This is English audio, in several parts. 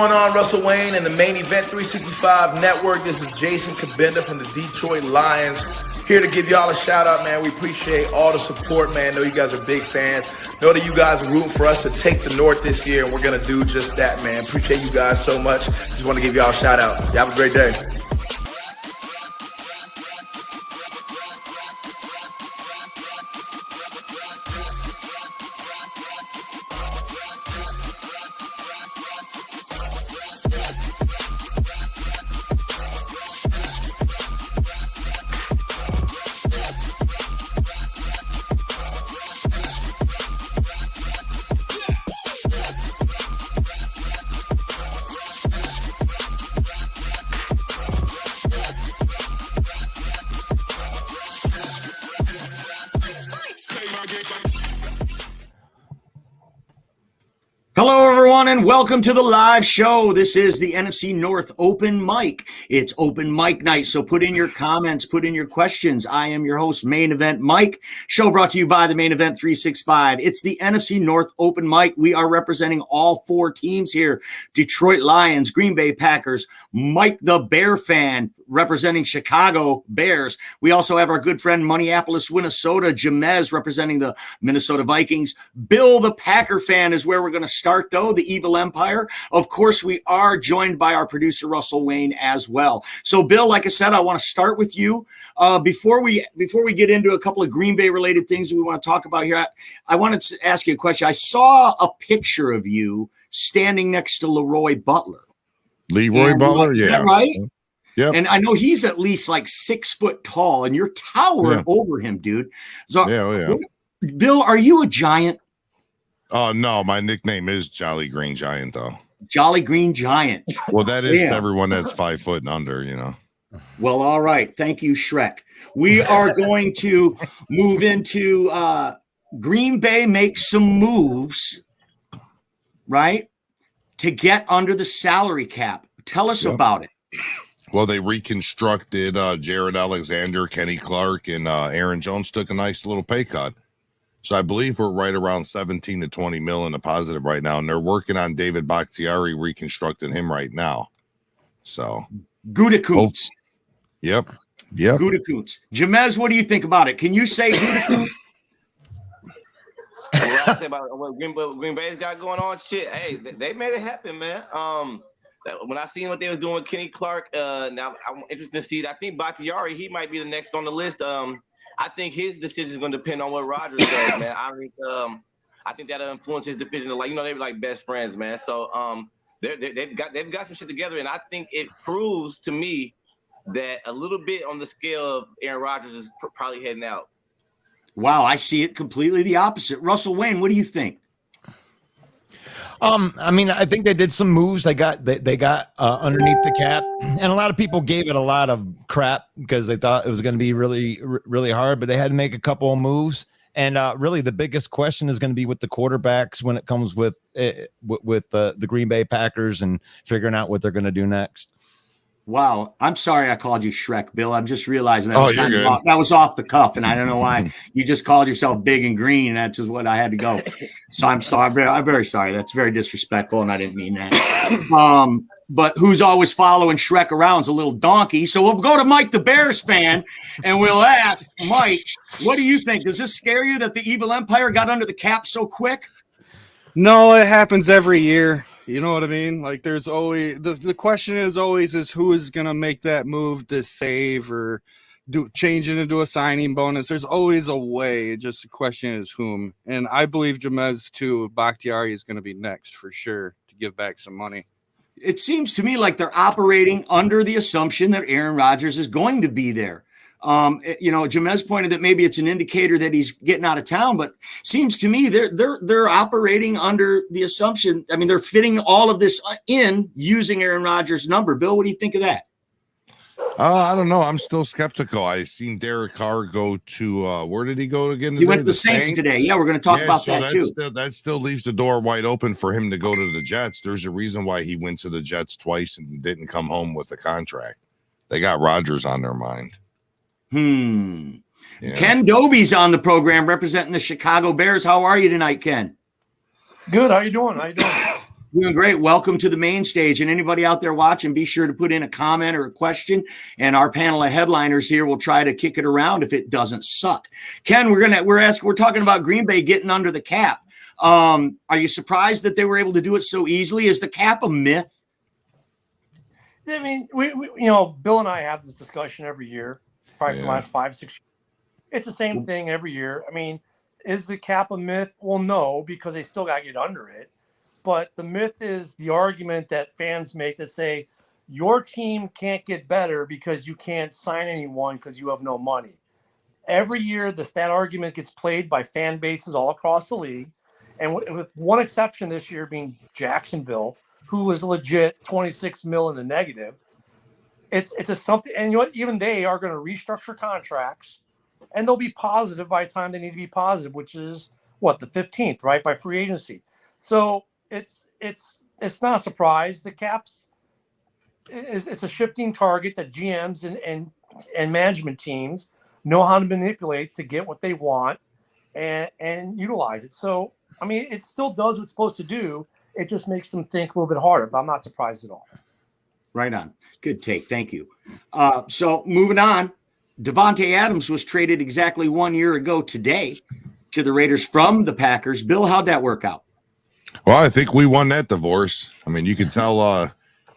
going on, Russell Wayne and the Main Event 365 Network? This is Jason Kabenda from the Detroit Lions. Here to give y'all a shout out, man. We appreciate all the support, man. Know you guys are big fans. Know that you guys are rooting for us to take the North this year, and we're going to do just that, man. Appreciate you guys so much. Just want to give y'all a shout out. Y'all have a great day. Hello, everyone, and welcome to the live show. This is the NFC North Open Mic. It's open mic night, so put in your comments, put in your questions. I am your host, Main Event Mike. Show brought to you by the Main Event 365. It's the NFC North Open Mic. We are representing all four teams here. Detroit Lions, Green Bay Packers, Mike the Bear fan representing Chicago Bears. We also have our good friend Minneapolis, Minnesota, Jamez representing the Minnesota Vikings. Bill the Packer fan is where we're going to start, though, the Evil Empire. Of course, we are joined by our producer, Russell Wayne, as well. So, Bill, like I said, I want to start with you. Before we get into a couple of Green Bay-related things that we want to talk about here, I wanted to ask you a question. I saw a picture of you standing next to Leroy Butler. Leroy Butler, yeah. Is that right? Yeah. And I know he's at least like 6 foot tall, and you're towering over him, dude. So, Bill, are you a giant? Oh, no, my nickname is Jolly Green Giant, though. Jolly Green Giant. Well, that is everyone that's 5 foot and under, you know. Well, all right. Thank you, Shrek. We are going to move into Green Bay makes some moves, right, to get under the salary cap. Tell us about it. Well, they reconstructed Jared Alexander, Kenny Clark, and Aaron Jones took a nice little pay cut. So I believe we're right around 17 to 20 mil in the positive right now, and they're working on David Bakhtiari, reconstructing him right now. So Gutekunst. Yep. Gutekunst. Jamez, what do you think about it? Can you say Gutekunst? What I say about what Green Bay's got going on, shit. Hey, they made it happen, man. When I seen what they was doing with Kenny Clark, now I'm interested to see. I think Bakhtiari, he might be the next on the list. I think his decision is going to depend on what Rodgers does, man. I think that'll influence his decision. Like, you know, they were like best friends, man. So they've got some shit together, and I think it proves to me that a little bit on the scale of Aaron Rodgers is probably heading out. Wow, I see it completely the opposite. Russell Wayne, what do you think? I mean, I think they did some moves. They got underneath the cap, and a lot of people gave it a lot of crap because they thought it was going to be really, really hard. But they had to make a couple of moves, and really the biggest question is going to be with the quarterbacks when it comes with the Green Bay Packers and figuring out what they're going to do next. Wow, I'm sorry I called you Shrek, Bill. I'm just realizing that that was off the cuff, and I don't know why you just called yourself big and green, and that's just what I had to go. So I'm sorry. I'm very sorry. That's very disrespectful, and I didn't mean that. But who's always following Shrek around is a little donkey. So we'll go to Mike the Bears fan, and we'll ask, Mike, what do you think? Does this scare you that the Evil Empire got under the cap so quick? No, it happens every year. You know what I mean? Like, there's always the question is who is going to make that move to save or change it into a signing bonus. There's always a way. Just the question is whom. And I believe Jamez too. Bakhtiari is going to be next for sure to give back some money. It seems to me like they're operating under the assumption that Aaron Rodgers is going to be there. Jamez pointed that maybe it's an indicator that he's getting out of town, but seems to me they're operating under the assumption. I mean, they're fitting all of this in using Aaron Rodgers' number. Bill, what do you think of that? I don't know. I'm still skeptical. I seen Derek Carr go to where did he go again? He went to the Saints today. Yeah, we're going to talk about that too. That still leaves the door wide open for him to go to the Jets. There's a reason why he went to the Jets twice and didn't come home with a contract. They got Rodgers on their mind. Yeah. Ken Doby's on the program representing the Chicago Bears. How are you tonight, Ken? Good. How you doing? Doing great. Welcome to the main stage. And anybody out there watching, be sure to put in a comment or a question. And our panel of headliners here will try to kick it around if it doesn't suck. Ken, we're talking about Green Bay getting under the cap. Are you surprised that they were able to do it so easily? Is the cap a myth? I mean, we Bill and I have this discussion every year, probably for the last 5-6 years. It's the same thing every year. I mean, is the cap a myth? Well, no, because they still got to get under it. But the myth is the argument that fans make that say your team can't get better because you can't sign anyone because you have no money. Every year, that argument gets played by fan bases all across the league. And with one exception this year being Jacksonville, who was legit 26 mil in the negative. It's a something. And even they are going to restructure contracts and they'll be positive by the time they need to be positive, which is the 15th, right? By free agency. So it's not a surprise. The caps it's a shifting target that GMs and management teams know how to manipulate to get what they want and utilize it. So I mean, it still does what it's supposed to do. It just makes them think a little bit harder, but I'm not surprised at all. Right on. Good take. Thank you. So moving on, Davante Adams was traded exactly 1 year ago today to the Raiders from the Packers. Bill, how'd that work out? Well, I think we won that divorce. I mean, you can tell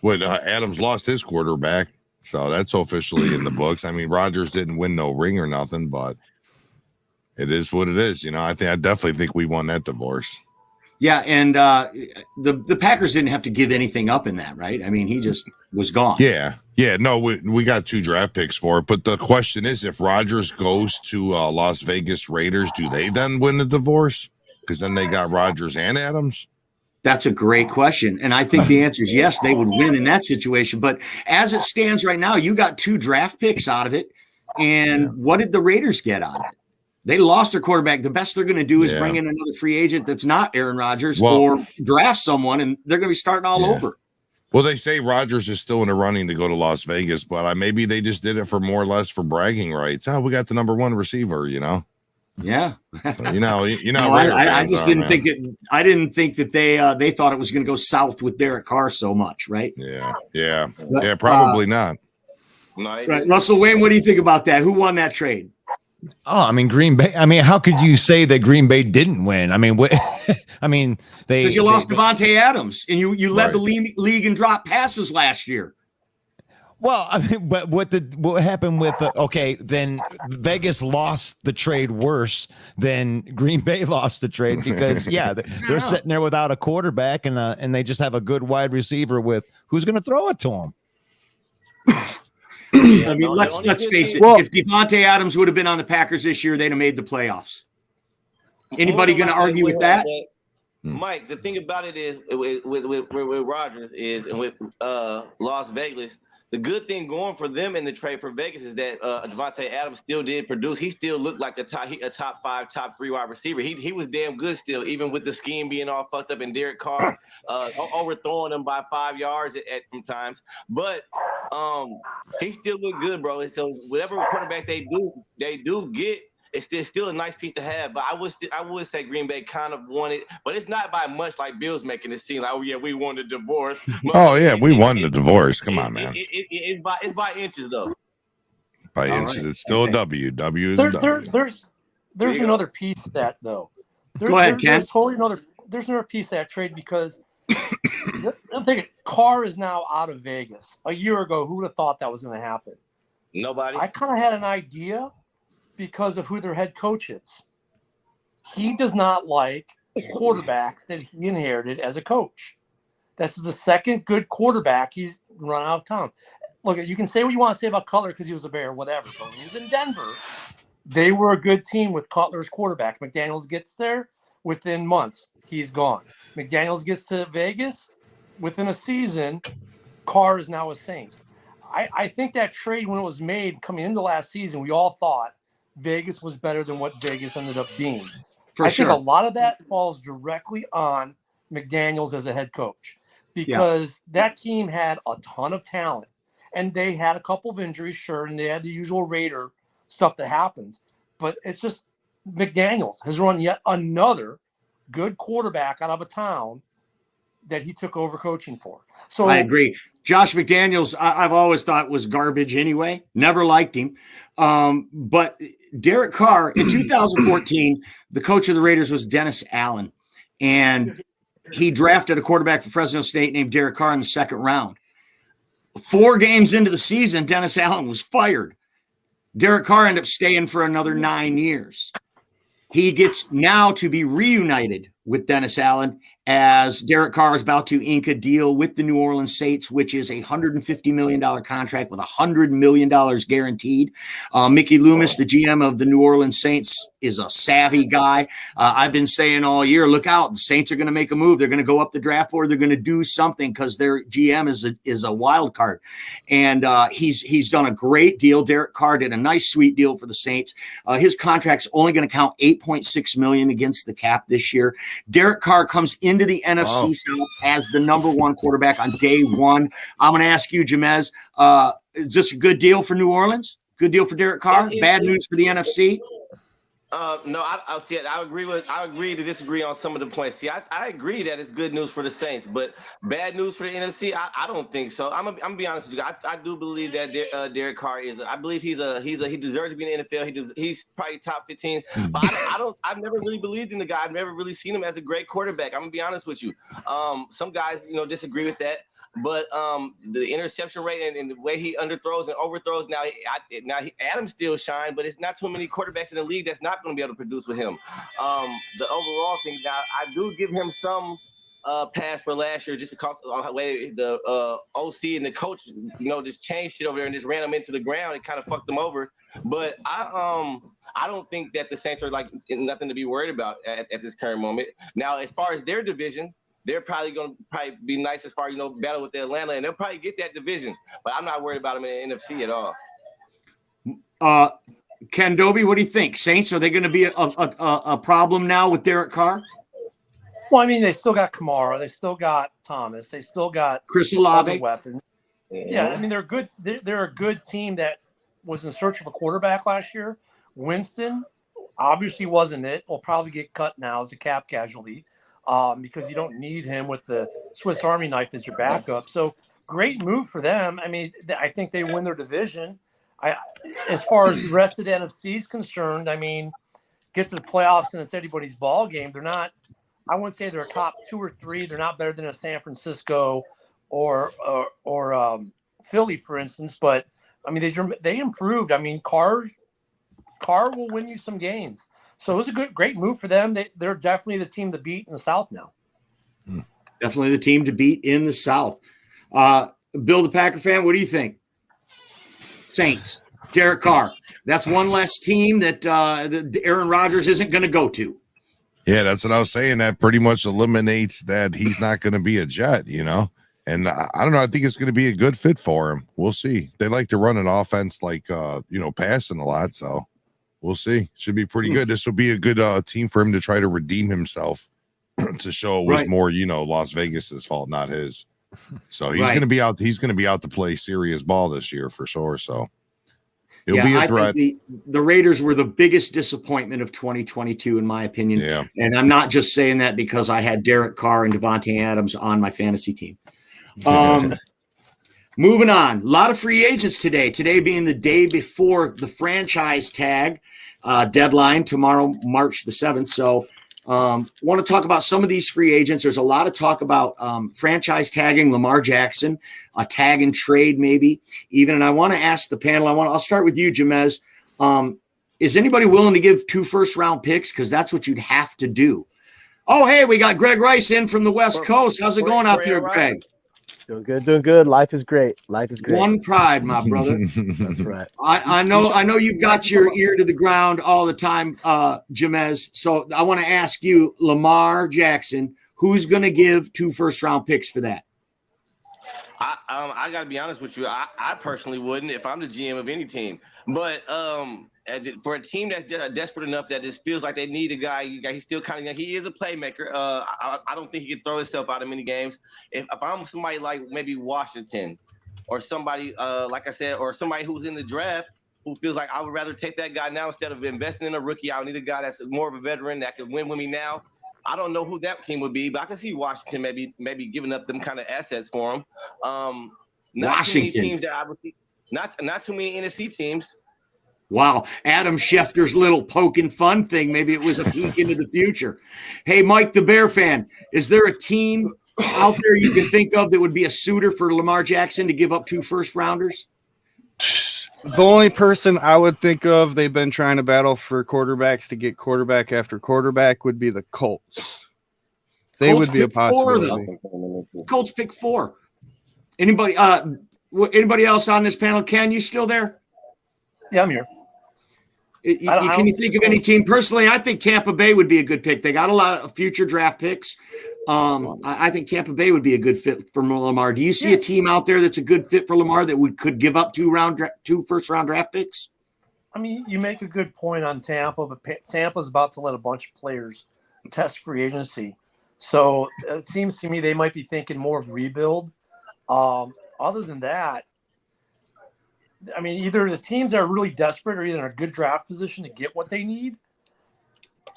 Adams lost his quarterback, so that's officially in the books. I mean, Rodgers didn't win no ring or nothing, but it is what it is. I definitely think we won that divorce. Yeah, and the Packers didn't have to give anything up in that, right? I mean, he just was gone. Yeah. No, we got 2 draft picks for it. But the question is, if Rodgers goes to Las Vegas Raiders, do they then win the divorce? Because then they got Rodgers and Adams. That's a great question. And I think the answer is yes, they would win in that situation. But as it stands right now, you got 2 draft picks out of it. And what did the Raiders get out of it? They lost their quarterback. The best they're going to do is bring in another free agent that's not Aaron Rodgers or draft someone, and they're going to be starting all over. Well, they say Rodgers is still in the running to go to Las Vegas, but maybe they just did it for more or less for bragging rights. Oh, we got the number 1 receiver, Yeah. So, I just didn't think it. I didn't think that they thought it was going to go south with Derek Carr so much, right? Yeah, probably not. Right. Russell Wayne, what do you think about that? Who won that trade? Oh, I mean, Green Bay. I mean, how could you say that Green Bay didn't win? I mean, because you lost Davante Adams and you led the league in drop passes last year. Well, I mean, but what happened with then Vegas lost the trade worse than Green Bay lost the trade because they're sitting there without a quarterback and they just have a good wide receiver with who's going to throw it to them. I mean, let's face it. If Davante Adams would have been on the Packers this year, they'd have made the playoffs. Anybody going to argue with that? Mike, the thing about it is with Rodgers is and with Las Vegas, the good thing going for them in the trade for Vegas is that Davante Adams still did produce. He still looked like a top 5, top 3 wide receiver. He was damn good still, even with the scheme being all fucked up and Derek Carr overthrowing him by 5 yards at times. But he still looked good, bro. So whatever quarterback they do get, it's still a nice piece to have. But I would say Green Bay kind of won it, but it's not by much like Bill's making it seem like, we won the divorce. We won the divorce. Come on, man. It's by inches though. By inches, right. It's still a W. W is a W. There's another piece to that though. Go ahead, Ken. There's another piece of that trade because I'm thinking Carr is now out of Vegas. A year ago, who would have thought that was going to happen? Nobody. I kind of had an idea because of who their head coach is. He does not like quarterbacks that he inherited as a coach. That's the second good quarterback he's run out of town. Look, you can say what you want to say about Cutler because he was a Bear, whatever. But when he was in Denver, they were a good team with Cutler's quarterback. McDaniels gets there within months. He's gone. McDaniels gets to Vegas within a season. Carr is now a Saint. I think that trade, when it was made coming into last season, we all thought Vegas was better than what Vegas ended up being. I think a lot of that falls directly on McDaniels as a head coach because that team had a ton of talent and they had a couple of injuries, sure, and they had the usual Raider stuff that happens. But it's just McDaniels has run yet another good quarterback out of a town that he took over coaching for. So I agree. Josh McDaniels, I've always thought was garbage anyway. Never liked him. But Derek Carr in 2014, the coach of the Raiders was Dennis Allen, and he drafted a quarterback for Fresno State named Derek Carr in the second round. 4 games into the season, Dennis Allen was fired. Derek Carr ended up staying for another 9 years. He gets now to be reunited with Dennis Allen as Derek Carr is about to ink a deal with the New Orleans Saints, which is a $150 million contract with $100 million guaranteed. Mickey Loomis, the GM of the New Orleans Saints, is a savvy guy. I've been saying all year, look out, the Saints are going to make a move. They're going to go up the draft board. They're going to do something because their GM is a wild card. And he's done a great deal. Derek Carr did a nice, sweet deal for the Saints. His contract's only going to count $8.6 million against the cap this year. Derek Carr comes into the NFC South as the number 1 quarterback on day 1. I'm going to ask you, Jamez, is this a good deal for New Orleans? Good deal for Derek Carr? Bad news for the NFC? No, I see it. I agree to disagree on some of the points. See, I agree that it's good news for the Saints, but bad news for the NFC, I don't think so. I'm gonna be honest with you. I do believe that Derek Carr is. I believe he deserves to be in the NFL. He's probably top 15. But I've never really believed in the guy. I've never really seen him as a great quarterback. I'm gonna be honest with you. Some guys, disagree with that. But the interception rate and the way he underthrows and overthrows Adams still shine, but it's not too many quarterbacks in the league that's not going to be able to produce with him. The overall thing, now I do give him some pass for last year just because of the way the OC and the coach, just changed shit over there and just ran him into the ground and kind of fucked them over. But I don't think that the Saints are like nothing to be worried about at this current moment. Now, as far as their division, they're probably going to be nice as far as, battle with the Atlanta, and they'll probably get that division. But I'm not worried about them in the NFC at all. Ken Doby, what do you think? Saints, are they going to be a problem now with Derek Carr? Well, I mean, they still got Kamara. They still got Thomas. They still got Chris Olave. Weapons. Yeah, I mean, they're good. They're a good team that was in search of a quarterback last year. Winston obviously wasn't it. Will probably get cut now as a cap casualty. Because you don't need him with the Swiss Army knife as your backup. So great move for them. I mean, I think they win their division. As far as the rest of the NFC is concerned, I mean, get to the playoffs and it's anybody's ball game. They're not. I wouldn't say they're a top 2 or 3. They're not better than a San Francisco or Philly, for instance. But I mean, they improved. I mean, Carr will win you some games. So it was a great move for them. They're definitely the team to beat in the South now. Definitely the team to beat in the South. Bill, the Packer fan, what do you think? Saints, Derek Carr. That's one less team that Aaron Rodgers isn't going to go to. Yeah, that's what I was saying. That pretty much eliminates that he's not going to be a Jet, And I don't know. I think it's going to be a good fit for him. We'll see. They like to run an offense like, passing a lot, so. We'll see. Should be pretty good. This will be a good team for him to try to redeem himself to show it was more, Las Vegas's fault, not his. So he's going to be out. He's going to be out to play serious ball this year for sure. So it'll be a threat. I think the Raiders were the biggest disappointment of 2022, in my opinion. Yeah. And I'm not just saying that because I had Derek Carr and Davante Adams on my fantasy team. Moving on, a lot of free agents today. Today being the day before the franchise tag deadline, tomorrow, March the 7th. So want to talk about some of these free agents. There's a lot of talk about franchise tagging Lamar Jackson, a tag and trade maybe even. And I want to ask the panel, I'll start with you, Jamez. Is anybody willing to give 2 first-round picks? Because that's what you'd have to do. Oh, hey, we got Greg Rice in from the West Coast. How's it going out there, Greg? Doing good. Life is great. One pride, my brother. That's right. I know you've got your ear to the ground all the time, Jamez. So I want to ask you, Lamar Jackson, who's going to give 2 first-round picks for that? I got to be honest with you. I personally wouldn't if I'm the GM of any team. But for a team that's desperate enough that it feels like they need a guy, he's still kind of he is a playmaker. I don't think he can throw himself out of many games. If I'm somebody like maybe Washington or somebody like I said, or somebody who's in the draft who feels like I would rather take that guy now instead of investing in a rookie. I need a guy that's more of a veteran that can win with me now. I don't know who that team would be, but I can see Washington maybe giving up them kind of assets for him. Not Washington. too many teams that I would see. Not too many NFC teams. Wow. Adam Schefter's little poking fun thing. Maybe it was a peek into the future. Hey, Mike, the Bear fan, is there a team out there you can think of that would be a suitor for Lamar Jackson to give up 2 first-rounders? The only person I would think of, they've been trying to battle for quarterbacks to get quarterback after quarterback, would be the Colts. They Colts would be a pick 4, possibility. though. Colts pick 4. Anybody else on this panel? Ken, you still there? Yeah, I'm here. Can you think of any team? Personally, I think Tampa Bay would be a good pick. They got a lot of future draft picks. I think Tampa Bay would be a good fit for Lamar. Do you see a team out there that's a good fit for Lamar that could give up 2 first-round draft picks? I mean, you make a good point on Tampa, but Tampa's about to let a bunch of players test free agency. So it seems to me they might be thinking more of rebuild. Other than that, I mean, either the teams are really desperate or either in a good draft position to get what they need.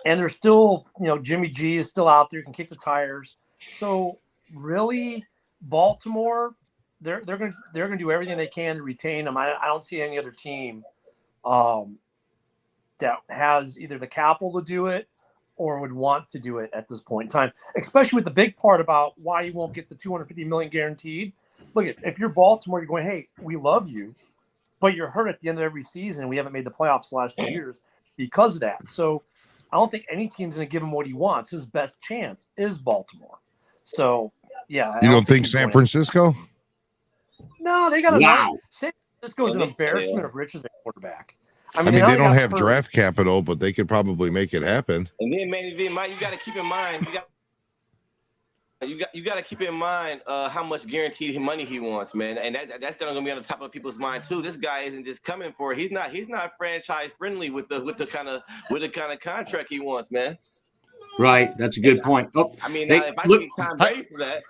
And they're still, Jimmy G is still out there, can kick the tires. So really, Baltimore, they're going to do everything they can to retain him. I don't see any other team that has either the capital to do it or would want to do it at this point in time, especially with the big part about why you won't get the $250 million guaranteed. Look, if you're Baltimore, you're going, hey, we love you, but you're hurt at the end of every season. We haven't made the playoffs the last 2 years because of that. So I don't think any team's going to give him what he wants. His best chance is Baltimore. So, yeah. You don't think San Francisco? No, they got a Wow. San Francisco's an embarrassment of riches at quarterback. I mean, they don't have draft capital, but they could probably make it happen. And then, Mike, you got to keep in mind, you got to keep in mind how much guaranteed money he wants, man, and that's going to be on the top of people's mind too. This guy isn't just coming for it. He's not franchise friendly with the kind of contract he wants, man. Right, that's a good point. If I see Tom Brady for that,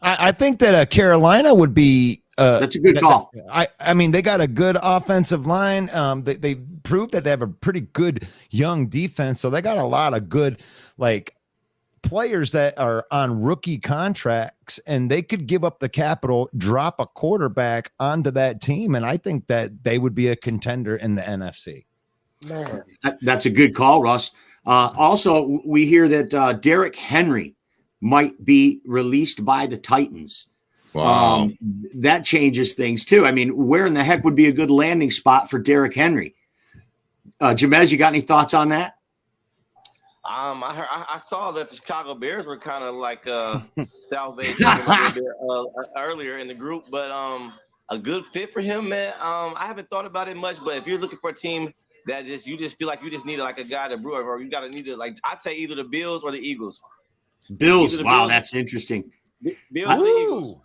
I think that Carolina would be. That's a good call. I mean, they got a good offensive line. They proved that they have a pretty good young defense, so they got a lot of good players that are on rookie contracts, and they could give up the capital, drop a quarterback onto that team, and I think that they would be a contender in the NFC. Man, That's a good call, Russ. Also, we hear that Derrick Henry might be released by the Titans. Wow. That changes things too. I mean, where in the heck would be a good landing spot for Derrick Henry? Jamez, you got any thoughts on that? I saw that the Chicago Bears were kind of like salvaged earlier in the group, but a good fit for him, man. I haven't thought about it much, but if you're looking for a team that you just feel like you just need a guy to brew, or you got to need to I'd say either the Bills or the Eagles. Bills. Wow, Bills. That's interesting. Bills or the Eagles.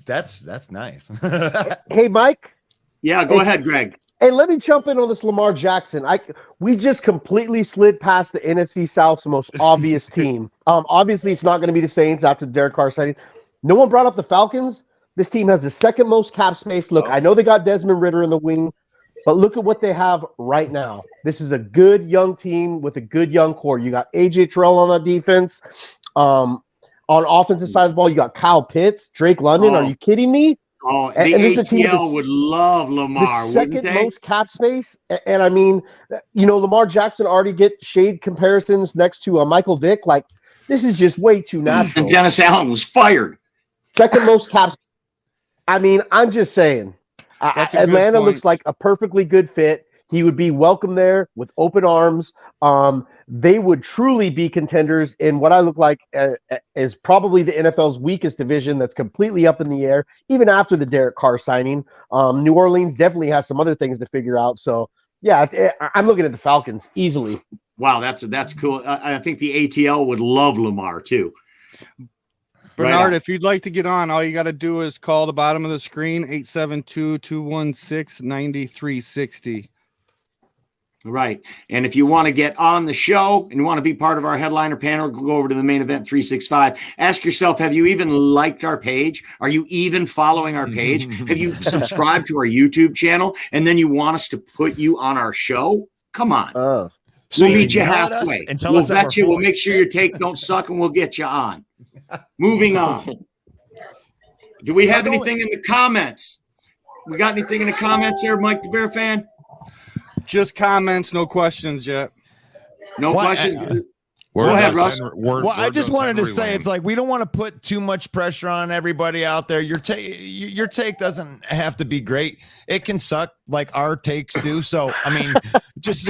That's nice. hey, Mike. Yeah, go ahead, Greg. Hey, let me jump in on this Lamar Jackson. We just completely slid past the NFC South's most obvious team. Obviously, it's not going to be the Saints after the Derek Carr signing. No one brought up the Falcons. This team has the second most cap space. Look, I know they got Desmond Ridder in the wing, but look at what they have right now. This is a good young team with a good young core. You got A.J. Terrell on the defense. On offensive side of the ball, you got Kyle Pitts, Drake London. Are you kidding me? Oh, the ATL would love Lamar, the second most cap space. And I mean, Lamar Jackson already gets shade comparisons next to Michael Vick. This is just way too natural. And Dennis Allen was fired. Second most cap. I mean, I'm just saying. Atlanta looks like a perfectly good fit. He would be welcome there with open arms. They would truly be contenders in what I look like is probably the NFL's weakest division that's completely up in the air, even after the Derek Carr signing. New Orleans definitely has some other things to figure out. So, yeah, I'm looking at the Falcons easily. Wow, that's cool. I think the ATL would love Lamar, too. Bernard, if you'd like to get on, all you got to do is call the bottom of the screen, 872-216-9360. Right. And if you want to get on the show and you want to be part of our headliner panel, go over to the Main Event 365. Ask yourself, have you even liked our page? Are you even following our page? Have you subscribed to our YouTube channel? And then you want us to put you on our show? Come on. So we'll you meet you yell at us halfway. and tell We'll us that vet we're you. We'll full make of sure shit? your take don't suck, and we'll get you on. Moving on. Do we have anything in the comments? We got anything in the comments here, Mike the Bear fan? Just comments, no questions yet. No What? questions. Where Go ahead, does Russ. Well, I where just does wanted to Henry say, land? it's like we don't want to put too much pressure on everybody out there. Your take doesn't have to be great. It can suck like our takes do. So, I mean, just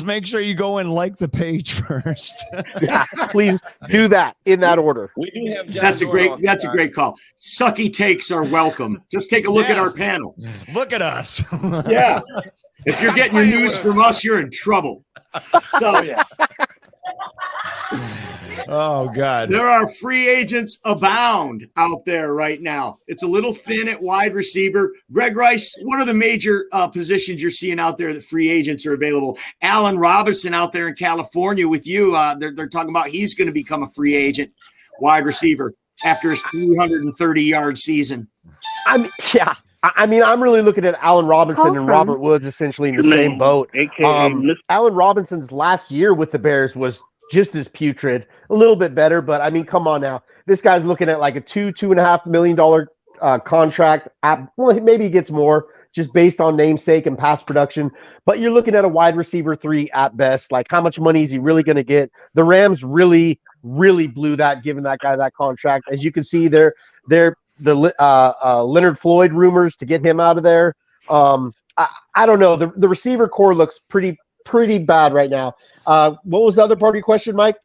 make sure you go and like the page first. Yeah, please do that in that order. We do have John That's a Jordan great. on That's a great call. Sucky takes are welcome. Just take a look at our Yes. panel. Look at us. Yeah. If you're getting your news from us, you're in trouble. So Oh God. there are free agents abound out there right now. It's a little thin at wide receiver. Greg Rice, what are the major positions you're seeing out there that free agents are available? Allen Robinson out there in California with you. They're talking about he's going to become a free agent wide receiver after his 330-yard season. I mean, yeah. I mean, I'm really looking at Allen Robinson and Robert Woods essentially in the same boat. Allen Robinson's last year with the Bears was just as putrid, a little bit better, but I mean, come on now. This guy's looking at like a $2.5 million contract. Well, maybe he gets more just based on namesake and past production, but you're looking at a wide receiver 3 at best. Like, how much money is he really going to get? The Rams really blew that, giving that guy that contract. As you can see, they're Leonard Floyd rumors to get him out of there. I don't know. The receiver core looks pretty bad right now. What was the other part of your question, Mike?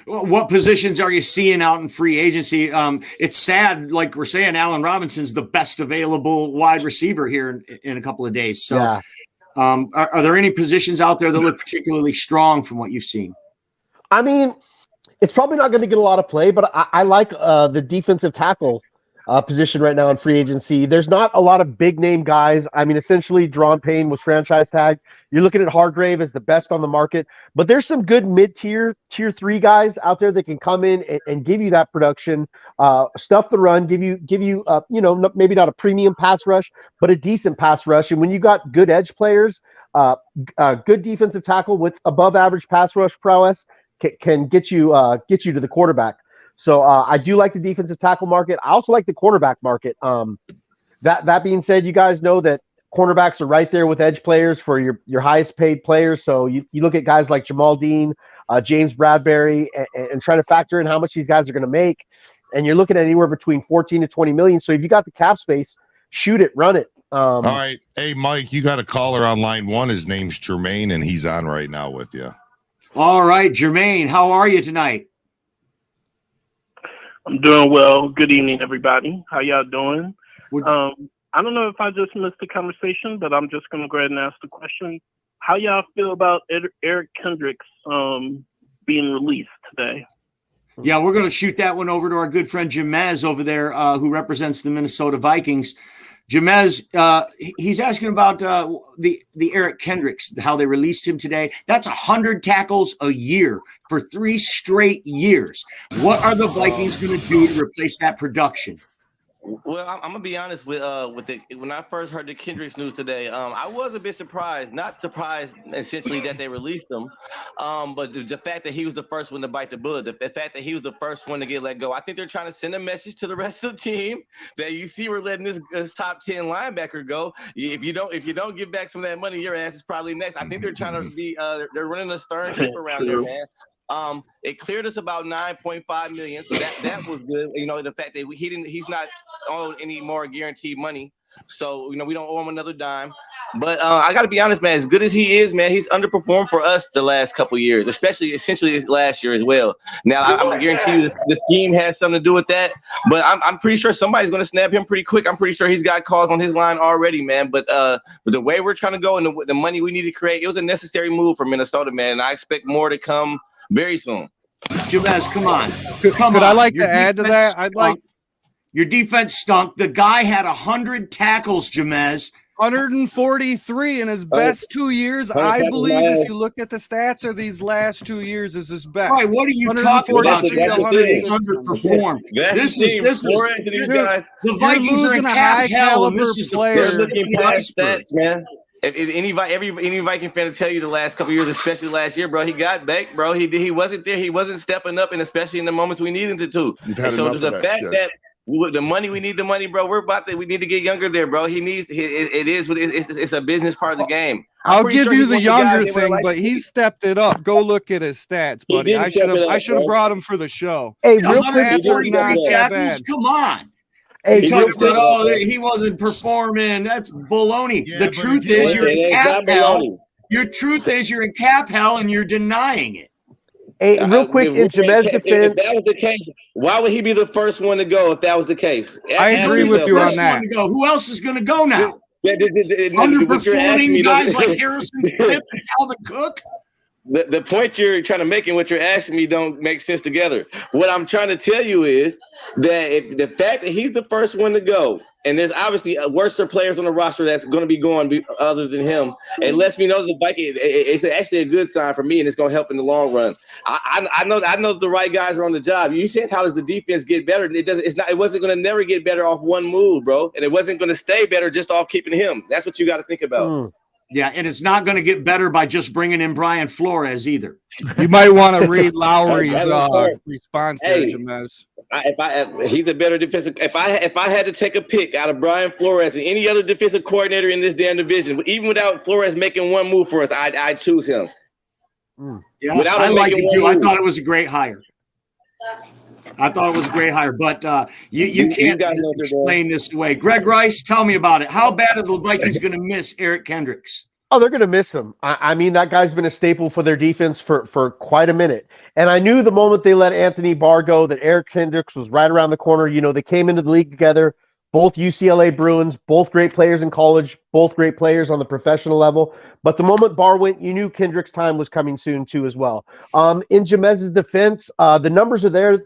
What positions are you seeing out in free agency? It's sad, like we're saying, Allen Robinson's the best available wide receiver here in a couple of days. So, Yeah. Are there any positions out there that look particularly strong from what you've seen? I mean, it's probably not going to get a lot of play, but I like the defensive tackle position right now in free agency. There's not a lot of big name guys. I mean, essentially, Deron Payne was franchise tagged. You're looking at Hargrave as the best on the market, but there's some good mid-tier, tier 3 guys out there that can come in and give you that production, stuff the run, give you, maybe not a premium pass rush, but a decent pass rush. And when you got good edge players, good defensive tackle with above average pass rush prowess can get you to the quarterback. So I do like the defensive tackle market. I also like the cornerback market. That being said, you guys know that cornerbacks are right there with edge players for your highest paid players. So you look at guys like Jamal Dean, James Bradbury, and try to factor in how much these guys are going to make. And you're looking at anywhere between 14 to 20 million. So if you got the cap space, shoot it, run it. All right. Hey, Mike, you got a caller on line 1. His name's Jermaine, and he's on right now with you. All right, Jermaine, how are you tonight? I'm doing well. Good evening, everybody. How y'all doing? I don't know if I just missed the conversation, but I'm just going to go ahead and ask the question. How y'all feel about Eric Kendricks being released today? Yeah, we're going to shoot that one over to our good friend Jamez over there, who represents the Minnesota Vikings. Jamez, he's asking about the Eric Kendricks, how they released him today. That's 100 tackles a year for 3 straight years. What are the Vikings going to do to replace that production? Well, I'm gonna be honest with when I first heard the Kendricks news today, I was a bit surprised. Not surprised essentially that they released him, but the fact that he was the first one to bite the bullet, the fact that he was the first one to get let go. I think they're trying to send a message to the rest of the team that you see we're letting this top 10 linebacker go. If you don't give back some of that money, your ass is probably next. I think they're trying to be they're running a stern ship around there, man. It cleared us about $9.5 million, so that was good. You know, the fact that he's not owed any more guaranteed money, so we don't owe him another dime. But I got to be honest, man. As good as he is, man, he's underperformed for us the last couple years, essentially his last year as well. Now I guarantee you the scheme has something to do with that, but I'm pretty sure somebody's going to snap him pretty quick. I'm pretty sure he's got calls on his line already, man. But the way we're trying to go and the money we need to create, it was a necessary move for Minnesota, man, and I expect more to come very soon. Jamez, come on. Could I like to add to that? I'd like your defense stunk. The guy had 100 tackles, Jamez. 143 in his best 2 years. I believe if you look at the stats, or these last 2 years is his best. Right, what are you talking about? Jamez underperformed. This is the Vikings are in cap hell, and this is the They're looking past stats, man. Any Viking fan to tell you the last couple of years, especially last year, bro, he got baked, bro. He wasn't there. He wasn't stepping up, and especially in the moments we need him to. You've And had so enough the of that fact shit. that the money, we need the money, bro. We need to get younger there, bro. It's a business part of the game. I'll give you the younger guys thing, but he stepped it up. Go look at his stats, He buddy. didn't I step it up, should have bro. brought him for the show. Hey, real quick, 143 not that tackles. bad. Come on. hey, You real talk quick, about, he wasn't performing. That's baloney. Yeah, The but truth if you is look you're at in it, cap it's not hell. baloney. Your truth is you're in cap hell and you're denying it. hey, real quick, in Jamez's If defense, that was the case, why would he be the first one to go if that was the case? I Ask agree with yourself you on First that. one to go. Who else is going to go now? What you're asking me Underperforming guys doesn't- like Harrison Smith and Calvin Cook. The point you're trying to make and what you're asking me don't make sense together. What I'm trying to tell you is that if the fact that he's the first one to go, and there's obviously worse players on the roster that's going to be going other than him, it lets me know that the Vikings. It's actually a good sign for me, and it's going to help in the long run. I know the right guys are on the job. You said, how does the defense get better? It doesn't. It's not. It wasn't going to never get better off one move, bro, and it wasn't going to stay better just off keeping him. That's what you got to think about. Yeah, and it's not going to get better by just bringing in Brian Flores either. You might want to read Lowry's Hey, response there, hey. Jamez. He's a better defensive. If I had to take a pick out of Brian Flores and any other defensive coordinator in this damn division, even without Flores making one move for us, I'd choose him. Yeah, Without I him like making it too. one I move. thought it was a great hire. But you You can't guys know what they're explain this away. Greg Rice, tell me about it. How bad are the Vikings going to miss Eric Kendricks? oh, they're going to miss him. I mean, that guy's been a staple for their defense for quite a minute. And I knew the moment they let Anthony Barr go that Eric Kendricks was right around the corner. You know, they came into the league together, both UCLA Bruins, both great players in college, both great players on the professional level. But the moment Barr went, you knew Kendricks' time was coming soon too as well. In Jamez's defense, the numbers are there.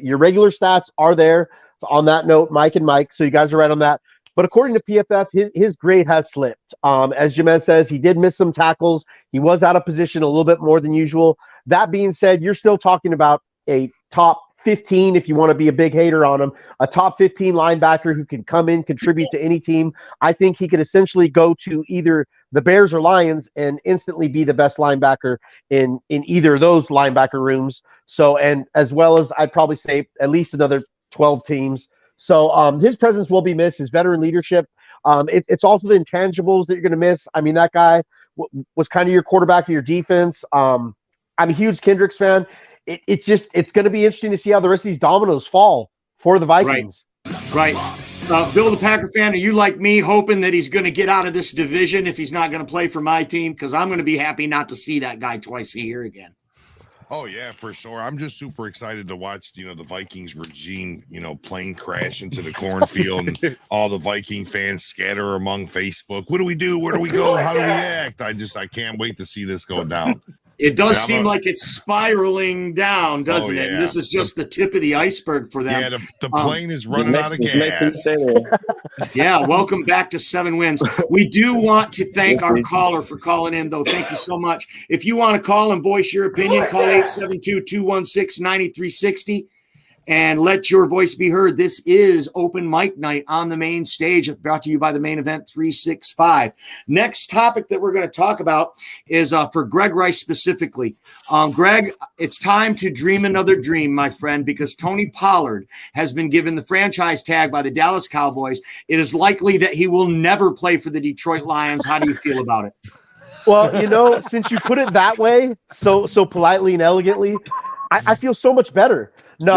Your regular stats are there. On that note, Mike and Mike, so you guys are right on that. But according to PFF, his grade has slipped. As Jamez says, he did miss some tackles. He was out of position a little bit more than usual. That being said, you're still talking about a top 15, if you want to be a big hater on him, a top 15 linebacker who can come in, contribute to any team. I think he could essentially go to either the Bears or Lions and instantly be the best linebacker in either of those linebacker rooms. So, and as well as I'd probably say at least another 12 teams. So his presence will be missed, his veteran leadership. It's also the intangibles that you're going to miss. I mean, that guy was kind of your quarterback of your defense. I'm a huge Kendricks fan. It's going to be interesting to see how the rest of these dominoes fall for the Vikings. Right. Bill, the Packer fan, are you like me hoping that he's going to get out of this division if he's not going to play for my team? Because I'm going to be happy not to see that guy twice a year again. Oh yeah, for sure. I'm just super excited to watch, the Vikings regime, plane crash into the cornfield and all the Viking fans scatter among Facebook. What do we do? Where do we go? How do we act? I can't wait to see this go down. It does seem like it's spiraling down, doesn't it? Yeah. And this is just the tip of the iceberg for them. Yeah, the plane is running out of gas. Yeah, welcome back to 7 Wins. We do want to thank our caller for calling in, though. Thank you so much. If you want to call and voice your opinion, call 872-216-9360 and let your voice be heard. This is Open Mic Night on the main stage, brought to you by the Main Event 365. Next topic that we're going to talk about is for Greg Rice specifically. Greg, it's time to dream another dream, my friend, because Tony Pollard has been given the franchise tag by the Dallas Cowboys. It is likely that he will never play for the Detroit Lions. How do you feel about it? Well, since you put it that way, so politely and elegantly, I feel so much better. No,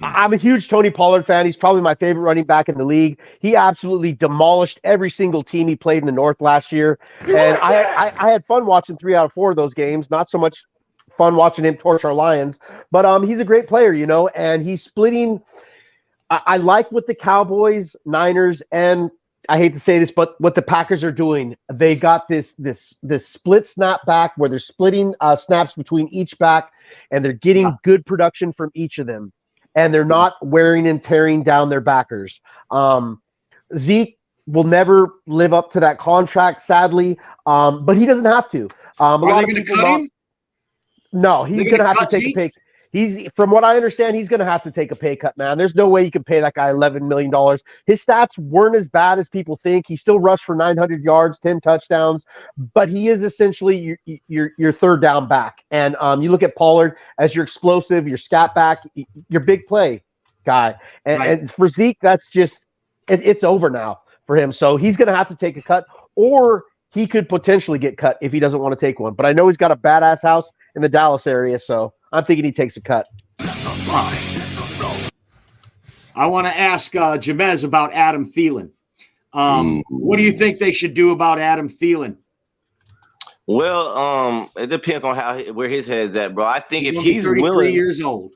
I'm a huge Tony Pollard fan. He's probably my favorite running back in the league. He absolutely demolished every single team he played in the North last year. And I had fun watching 3 out of 4 of those games. Not so much fun watching him torch our Lions, but he's a great player, and he's splitting. I like what the Cowboys, Niners, and I hate to say this, but what the Packers are doing, they got this split snap back where they're splitting snaps between each back, and they're getting good production from each of them, and they're not wearing and tearing down their backers. Zeke will never live up to that contract, sadly, but he doesn't have to. Are they going to cut him? No, he's going to have to take a pay. from what I understand, he's going to have to take a pay cut, man. There's no way you can pay that guy $11 million. His stats weren't as bad as people think. He still rushed for 900 yards, 10 touchdowns, but he is essentially your third down back. And you look at Pollard as your explosive, your scat back, your big play guy. And for Zeke, that's just it's over now for him. So he's going to have to take a cut, or he could potentially get cut if he doesn't want to take one. But I know he's got a badass house in the Dallas area, so I'm thinking he takes a cut. I want to ask Jamez about Adam Thielen. What do you think they should do about Adam Thielen? Well, it depends on where his head's at, bro. I think if he's 33 willing, years old,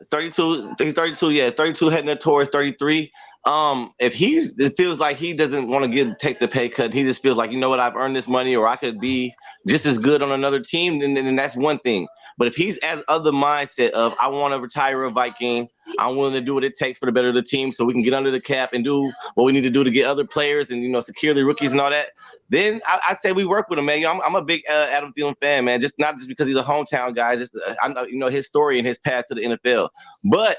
32, he's 32, yeah, 32 heading towards 33. If it feels like he doesn't want to take the pay cut, he just feels like, you know what, I've earned this money, or I could be just as good on another team, then that's one thing. But if he's of the mindset of, I want to retire a Viking, I'm willing to do what it takes for the better of the team so we can get under the cap and do what we need to do to get other players and, secure the rookies and all that, then I say we work with him, man. I'm a big Adam Thielen fan, man, not just because he's a hometown guy, just I know his story and his path to the NFL. But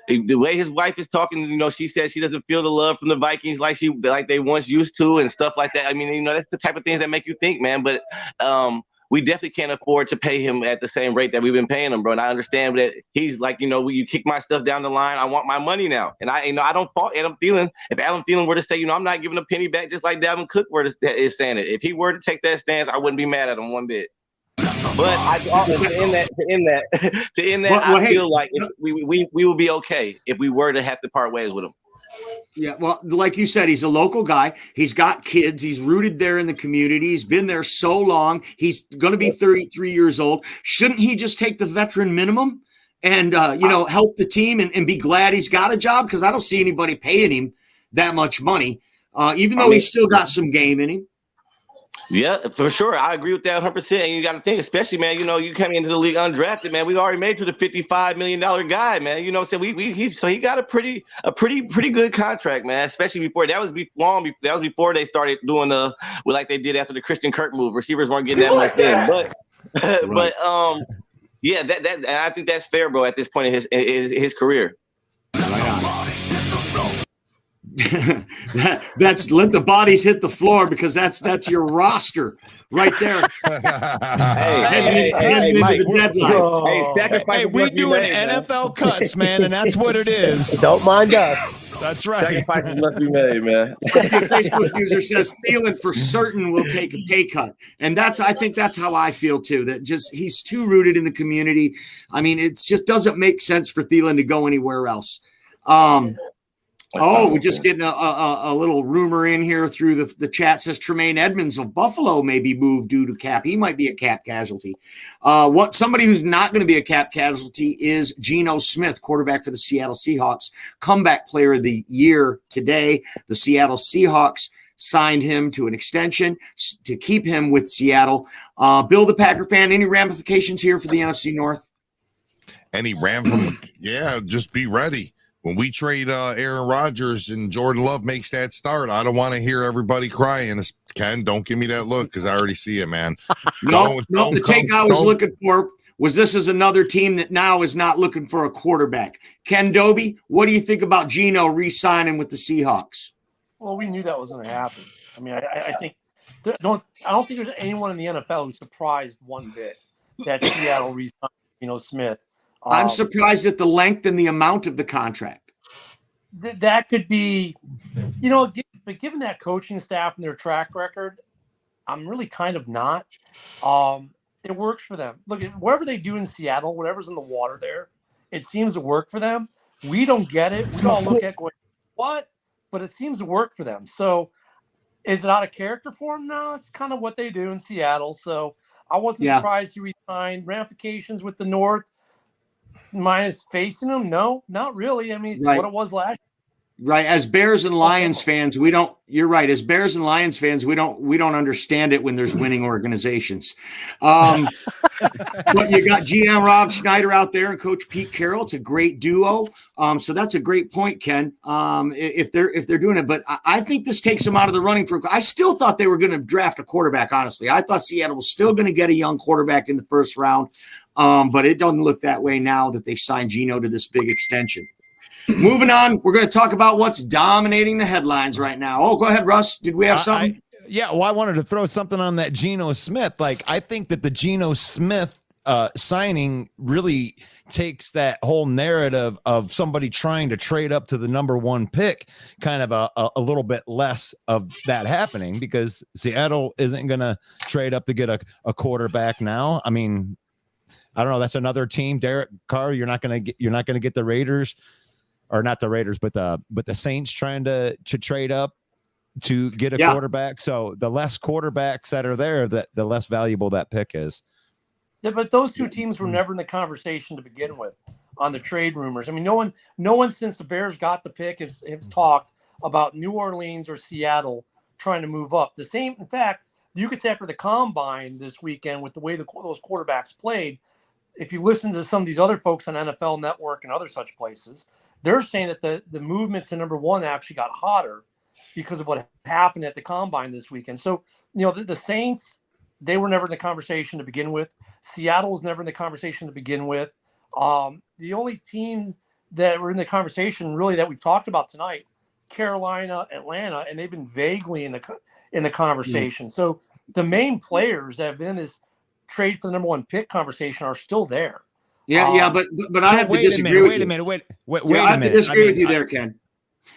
the way his wife is talking, she said she doesn't feel the love from the Vikings like they once used to and stuff like that. I mean, that's the type of things that make you think, man. But we definitely can't afford to pay him at the same rate that we've been paying him, bro. And I understand that he's like, you kick my stuff down the line, I want my money now. And I don't fault Adam Thielen. If Adam Thielen were to say, I'm not giving a penny back, just like Dalvin Cook is saying it. If he were to take that stance, I wouldn't be mad at him one bit. But to end that, I feel like we will be okay if we were to have to part ways with him. Yeah, well, like you said, he's a local guy. He's got kids. He's rooted there in the community. He's been there so long. He's going to be 33 years old. Shouldn't he just take the veteran minimum and, help the team and be glad he's got a job? Because I don't see anybody paying him that much money, even though he's still got some game in him. Yeah, for sure. I agree with that 100%. And you got to think, especially, man, you coming into the league undrafted, man. We already made you the $55 million guy, man. So he got a pretty good contract, man. Especially before that was before they started doing like they did after the Christian Kirk move. Receivers weren't getting that much then, but yeah, that and I think that's fair, bro. At this point in his career. That's let the bodies hit the floor, because that's your roster right there. Hey, we doing NFL cuts, man, and that's what it is. Don't mind us. That's right. Sacrifices must be made, man. Facebook user says Thielen for certain will take a pay cut, and I think that's how I feel too. That just he's too rooted in the community. I mean, it just doesn't make sense for Thielen to go anywhere else. We're just getting a little rumor in here through the chat. Says Tremaine Edmonds of Buffalo may be moved due to cap. He might be a cap casualty. Somebody who's not going to be a cap casualty is Geno Smith, quarterback for the Seattle Seahawks, comeback player of the year today. The Seattle Seahawks signed him to an extension to keep him with Seattle. Bill the Packer fan, any ramifications here for the NFC North? Any just be ready. When we trade Aaron Rodgers and Jordan Love makes that start, I don't want to hear everybody crying. Ken, don't give me that look, because I already see it, man. The take I was looking for was this is another team that now is not looking for a quarterback. Ken Doby, what do you think about Geno re-signing with the Seahawks? Well, we knew that was going to happen. I mean, I think I don't think there's anyone in the NFL who's surprised one bit that Seattle re-signed Smith. I'm surprised at the length and the amount of the contract. That could be, but given that coaching staff and their track record, I'm really kind of not. It works for them. Look, whatever they do in Seattle, whatever's in the water there, it seems to work for them. We don't get it. We all look at going, what? But it seems to work for them. So is it out of character for them? No, it's kind of what they do in Seattle. So I wasn't surprised he resigned. Ramifications with the North. Minus facing them? No, not really. I mean, it's what it was last year. Right. As Bears and Lions fans, we don't. You're right. As Bears and Lions fans, we don't understand it when there's winning organizations. But you got GM Rob Schneider out there and Coach Pete Carroll. It's a great duo. So that's a great point, Ken. If they're doing it, but I think this takes them out of the running for. I still thought they were going to draft a quarterback. Honestly, I thought Seattle was still going to get a young quarterback in the first round. But it doesn't look that way now that they've signed Geno to this big extension. Moving on, we're going to talk about what's dominating the headlines right now. Oh, go ahead, Russ. Did we have something? I wanted to throw something on that Geno Smith. Like, I think that the Geno Smith signing really takes that whole narrative of somebody trying to trade up to the number 1 pick, kind of a little bit less of that happening, because Seattle isn't going to trade up to get a quarterback now. I mean, I don't know. That's another team. Derek Carr, you're not going to get the Raiders, or not the Raiders, but the Saints trying to trade up to get a quarterback. So the less quarterbacks that are there, the less valuable that pick is. Yeah, but those two teams were never in the conversation to begin with on the trade rumors. I mean, no one since the Bears got the pick has talked about New Orleans or Seattle trying to move up. The same, in fact, you could say after the combine this weekend, with the way those quarterbacks played, if you listen to some of these other folks on NFL Network and other such places, they're saying that the movement to number 1 actually got hotter because of what happened at the combine this weekend. So, the Saints, they were never in the conversation to begin with. Seattle was never in the conversation to begin with. The only team that were in the conversation really that we've talked about tonight, Carolina, Atlanta, and they've been vaguely in the conversation. So the main players that have been in this trade for the number 1 pick conversation are still there. But I have to disagree with you. I have to disagree with you there, Ken.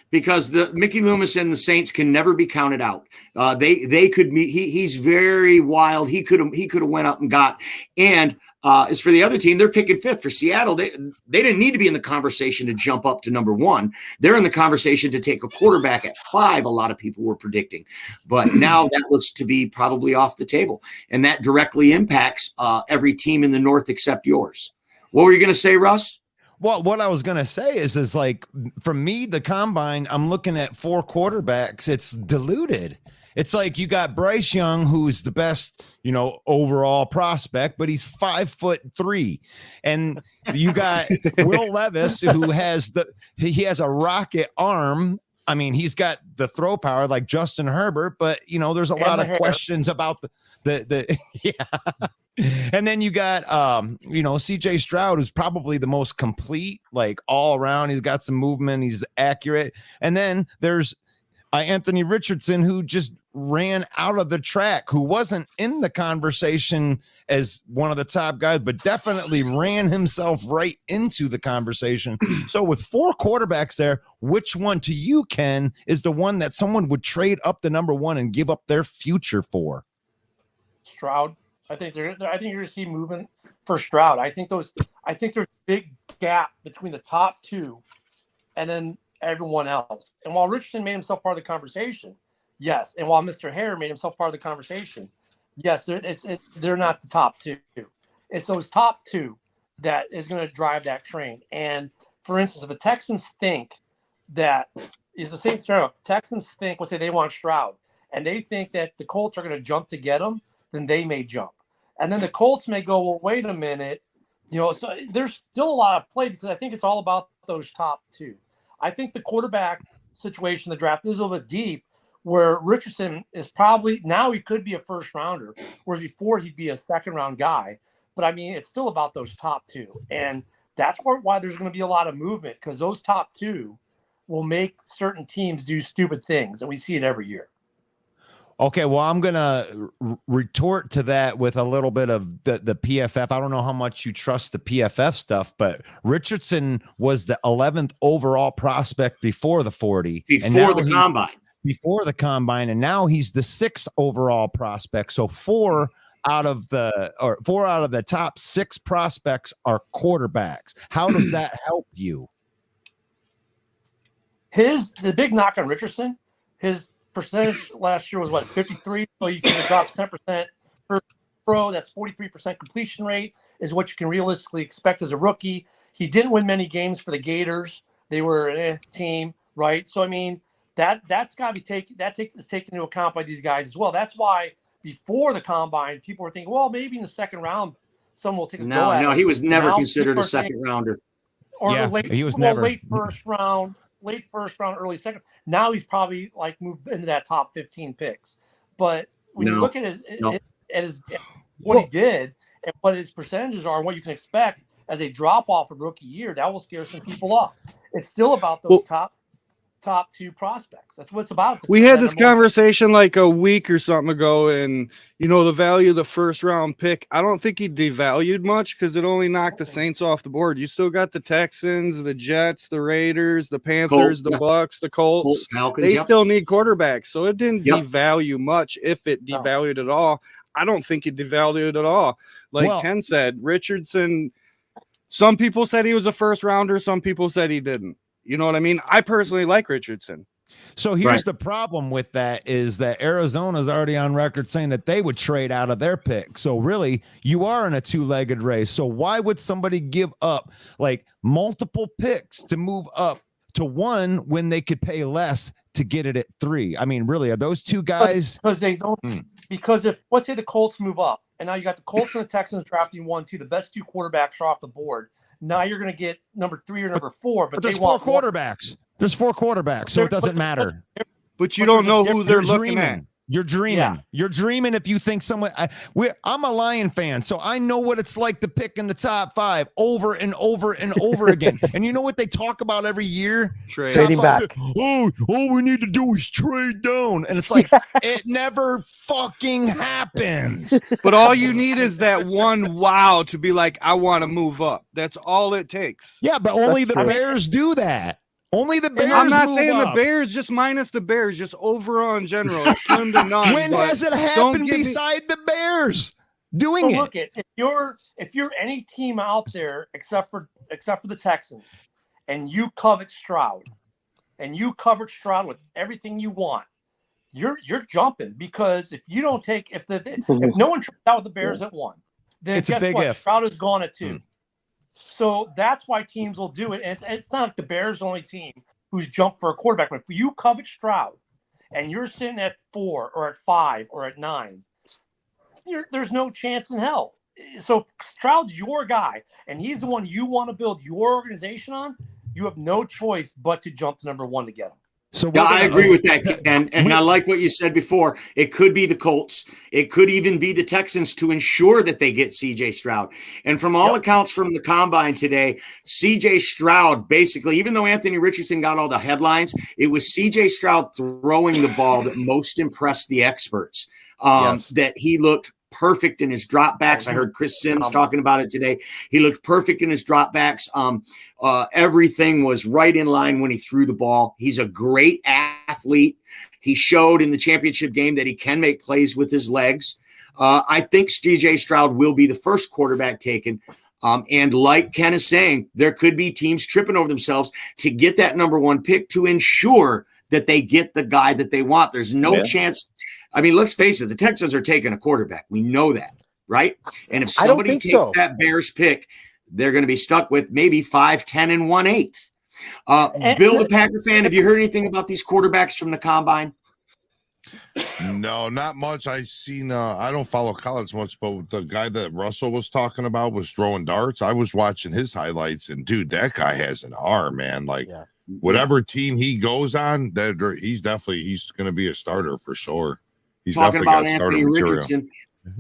Because the Mickey Loomis and the Saints can never be counted out. They could meet. He's very wild. He could have went up and got. And as for the other team, they're picking 5th. For Seattle, they didn't need to be in the conversation to jump up to number 1. They're in the conversation to take a quarterback at 5. A lot of people were predicting, but now that looks to be probably off the table, and that directly impacts every team in the North except yours. What were you going to say, Russ? Well, what I was going to say is like, for me, the combine, I'm looking at 4 quarterbacks. It's diluted. It's like you got Bryce Young, who's the best, overall prospect, but he's 5'3", and you got Will Levis, who has a rocket arm. I mean, he's got the throw power like Justin Herbert, but there's a lot of questions about the yeah. And then you got CJ Stroud, who's probably the most complete, like all around. He's got some movement, he's accurate. And then there's Anthony Richardson, who just ran out of the track, who wasn't in the conversation as one of the top guys, but definitely ran himself right into the conversation. So with 4 quarterbacks there, which one to you, Ken, is the one that someone would trade up the number 1 and give up their future for? Stroud. I think you're going to see movement for Stroud. I think there's a big gap between the top 2 and then everyone else. And while Richardson made himself part of the conversation, yes. And while Mr. Hare made himself part of the conversation, yes, they're not the top 2. It's those top 2 that is going to drive that train. And for instance, if the Texans think that is the same scenario, if the Texans think, let's say they want Stroud, and they think that the Colts are going to jump to get him, then they may jump. And then the Colts may go, well, wait a minute. So there's still a lot of play, because I think it's all about those top 2. I think the quarterback situation, the draft is a little bit deep, where Richardson is probably, now he could be a first rounder, whereas before he'd be a second round guy. But I mean, it's still about those top 2. And that's why there's going to be a lot of movement, because those top 2 will make certain teams do stupid things. And we see it every year. Okay, well, I'm going to retort to that with a little bit of the PFF. I don't know how much you trust the PFF stuff, but Richardson was the 11th overall prospect before the 40. Before the combine, and now he's the 6th overall prospect. So 4 out of the top 6 prospects are quarterbacks. How does that help you? The big knock on Richardson, his percentage last year was 53. So you can drop 10% per pro. That's 43% completion rate is what you can realistically expect as a rookie. He didn't win many games for the Gators. They were an team, right? So I mean, that's got to be taken into account by these guys as well. That's why before the combine, people were thinking, well, maybe in the second round, someone will take a go at him. No, he was never considered a second rounder. He was never late first round, early second. Now he's probably moved into that top 15 picks. But when you look at his he did, and what his percentages are and what you can expect as a drop off of rookie year, that will scare some people off. It's still about those top two prospects. That's what it's about. We had this conversation like a week or something ago, and the value of the first round pick, I don't think he devalued much because it only knocked the Saints off the board. You still got the Texans, the Jets, the Raiders, the Panthers, the Bucks, the Colts. Falcons, they still need quarterbacks, so it didn't devalue much, if it devalued at all. I don't think it devalued at all. Like Ken said, Richardson, some people said he was a first rounder, some people said he didn't. You know what I mean? I personally like Richardson. So here's the problem with that is that Arizona's already on record saying that they would trade out of their pick. So really, you are in a two-legged race. So why would somebody give up like multiple picks to move up to 1 when they could pay less to get it at 3? I mean, really, are those two guys? Because they don't. Because if, let's say the Colts move up, and now you got the Colts and the Texans drafting 1, 2, the best 2 quarterbacks are off the board. Now you're going to get number 3 or number 4, but there's 4 quarterbacks. There's 4 quarterbacks, so it doesn't matter. But you don't know who they're looking at. You're dreaming. Yeah. You're dreaming if you think someone. I'm a Lion fan, so I know what it's like to pick in the top 5 over and over and over again. And you know what they talk about every year? Trading back. Oh, all we need to do is trade down, and it's like it never fucking happens. But all you need is that one wow to be like, I want to move up. That's all it takes. Yeah, but only the Bears do that. Only the Bears. I'm not saying the Bears, just minus the Bears, just overall in general. It's slim to none. When has it happened beside the Bears doing it? Look, if you're any team out there except for the Texans, and you covet Stroud, and you covered Stroud with everything you want, you're jumping, because if you don't take if no one trades out with the Bears at 1, then it's guess a big what? if. Stroud is gone at 2. So that's why teams will do it. And it's not like the Bears only team who's jumped for a quarterback. But if you covet Stroud and you're sitting at 4 or at 5 or at 9, there's no chance in hell. So Stroud's your guy, and he's the one you want to build your organization on. You have no choice but to jump to number 1 to get him. So I agree with that, and I like what you said before. It could be the Colts. It could even be the Texans to ensure that they get C.J. Stroud. And from all accounts from the Combine today, C.J. Stroud basically, even though Anthony Richardson got all the headlines, it was C.J. Stroud throwing the ball that most impressed the experts. That he looked perfect in his dropbacks. I heard Chris Sims talking about it today. He looked perfect in his dropbacks. Everything was right in line when he threw the ball. He's a great athlete. He showed in the championship game that he can make plays with his legs. I think C.J. Stroud will be the first quarterback taken. And like Ken is saying, there could be teams tripping over themselves to get that number 1 pick to ensure that they get the guy that they want. There's no chance. I mean, let's face it, the Texans are taking a quarterback. We know that, right? And if somebody takes that Bears pick, they're going to be stuck with maybe 5, 10, and 1/8. Bill, the Packer fan, have you heard anything about these quarterbacks from the Combine? No, not much. I seen. I don't follow college much, but the guy that Russell was talking about was throwing darts. I was watching his highlights, and dude, that guy has an arm, man. Like whatever team he goes on, that he's going to be a starter for sure. He's talking about Anthony Richardson.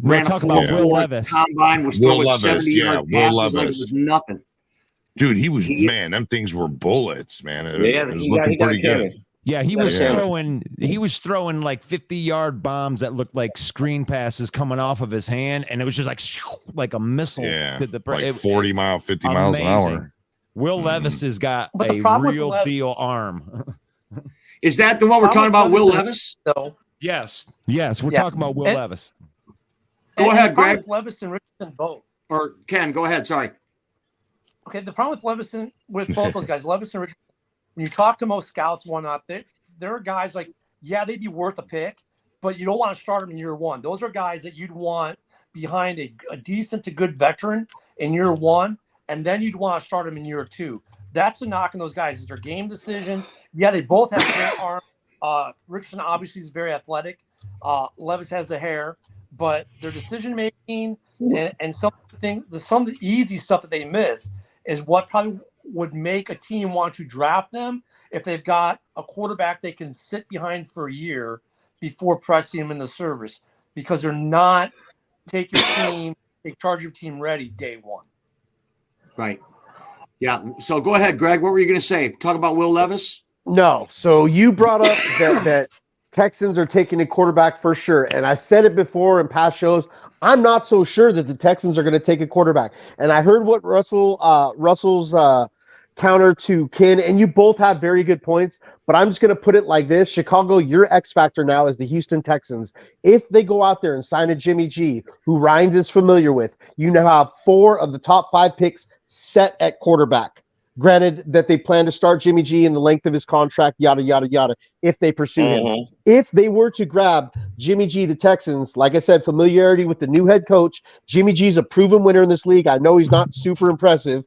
Ran talk about Will Levis. Combine was throwing 70-yard passes like it was nothing. Dude, he was man. Them things were bullets, man. It was looking pretty good. Yeah, he was throwing like 50-yard bombs that looked like screen passes coming off of his hand, and it was just like a missile. Yeah, to the, like 40 miles, 50 miles an hour. Will Levis has got a real deal arm. Is that the one we're talking about, Will Levis? Yes, we're talking about Will Levis. Go ahead, Greg. With Levis and Richardson both. Or Ken, go ahead. Sorry. Okay, the problem with both those guys, Levis and Richardson, when you talk to most scouts and whatnot, there are guys like, they'd be worth a pick, but you don't want to start them in year 1. Those are guys that you'd want behind a decent to good veteran in year 1, and then you'd want to start them in year 2. That's the knock on those guys. It's their game decision. Yeah, they both have great arms. Richardson obviously is very athletic. Levis has the hair, but their decision making and some of the easy stuff that they miss is what probably would make a team want to draft them if they've got a quarterback they can sit behind for a year before pressing him in the service, because they're not take your team take charge of your team ready day one. Right. Yeah. So go ahead, Greg. What were you going to say? Talk about Will Levis? No. So you brought up that Texans are taking a quarterback for sure. And I said it before in past shows. I'm not so sure that the Texans are going to take a quarterback. And I heard what Russell's counter to Ken, and you both have very good points, but I'm just going to put it like this. Chicago, your X factor now is the Houston Texans. If they go out there and sign a Jimmy G, who Ryan's is familiar with, you now have 4 of the top 5 picks set at quarterback. Granted that they plan to start Jimmy G in the length of his contract, yada, yada, yada, if they pursue him. If they were to grab Jimmy G, the Texans, like I said, familiarity with the new head coach. Jimmy G's a proven winner in this league. I know he's not super impressive,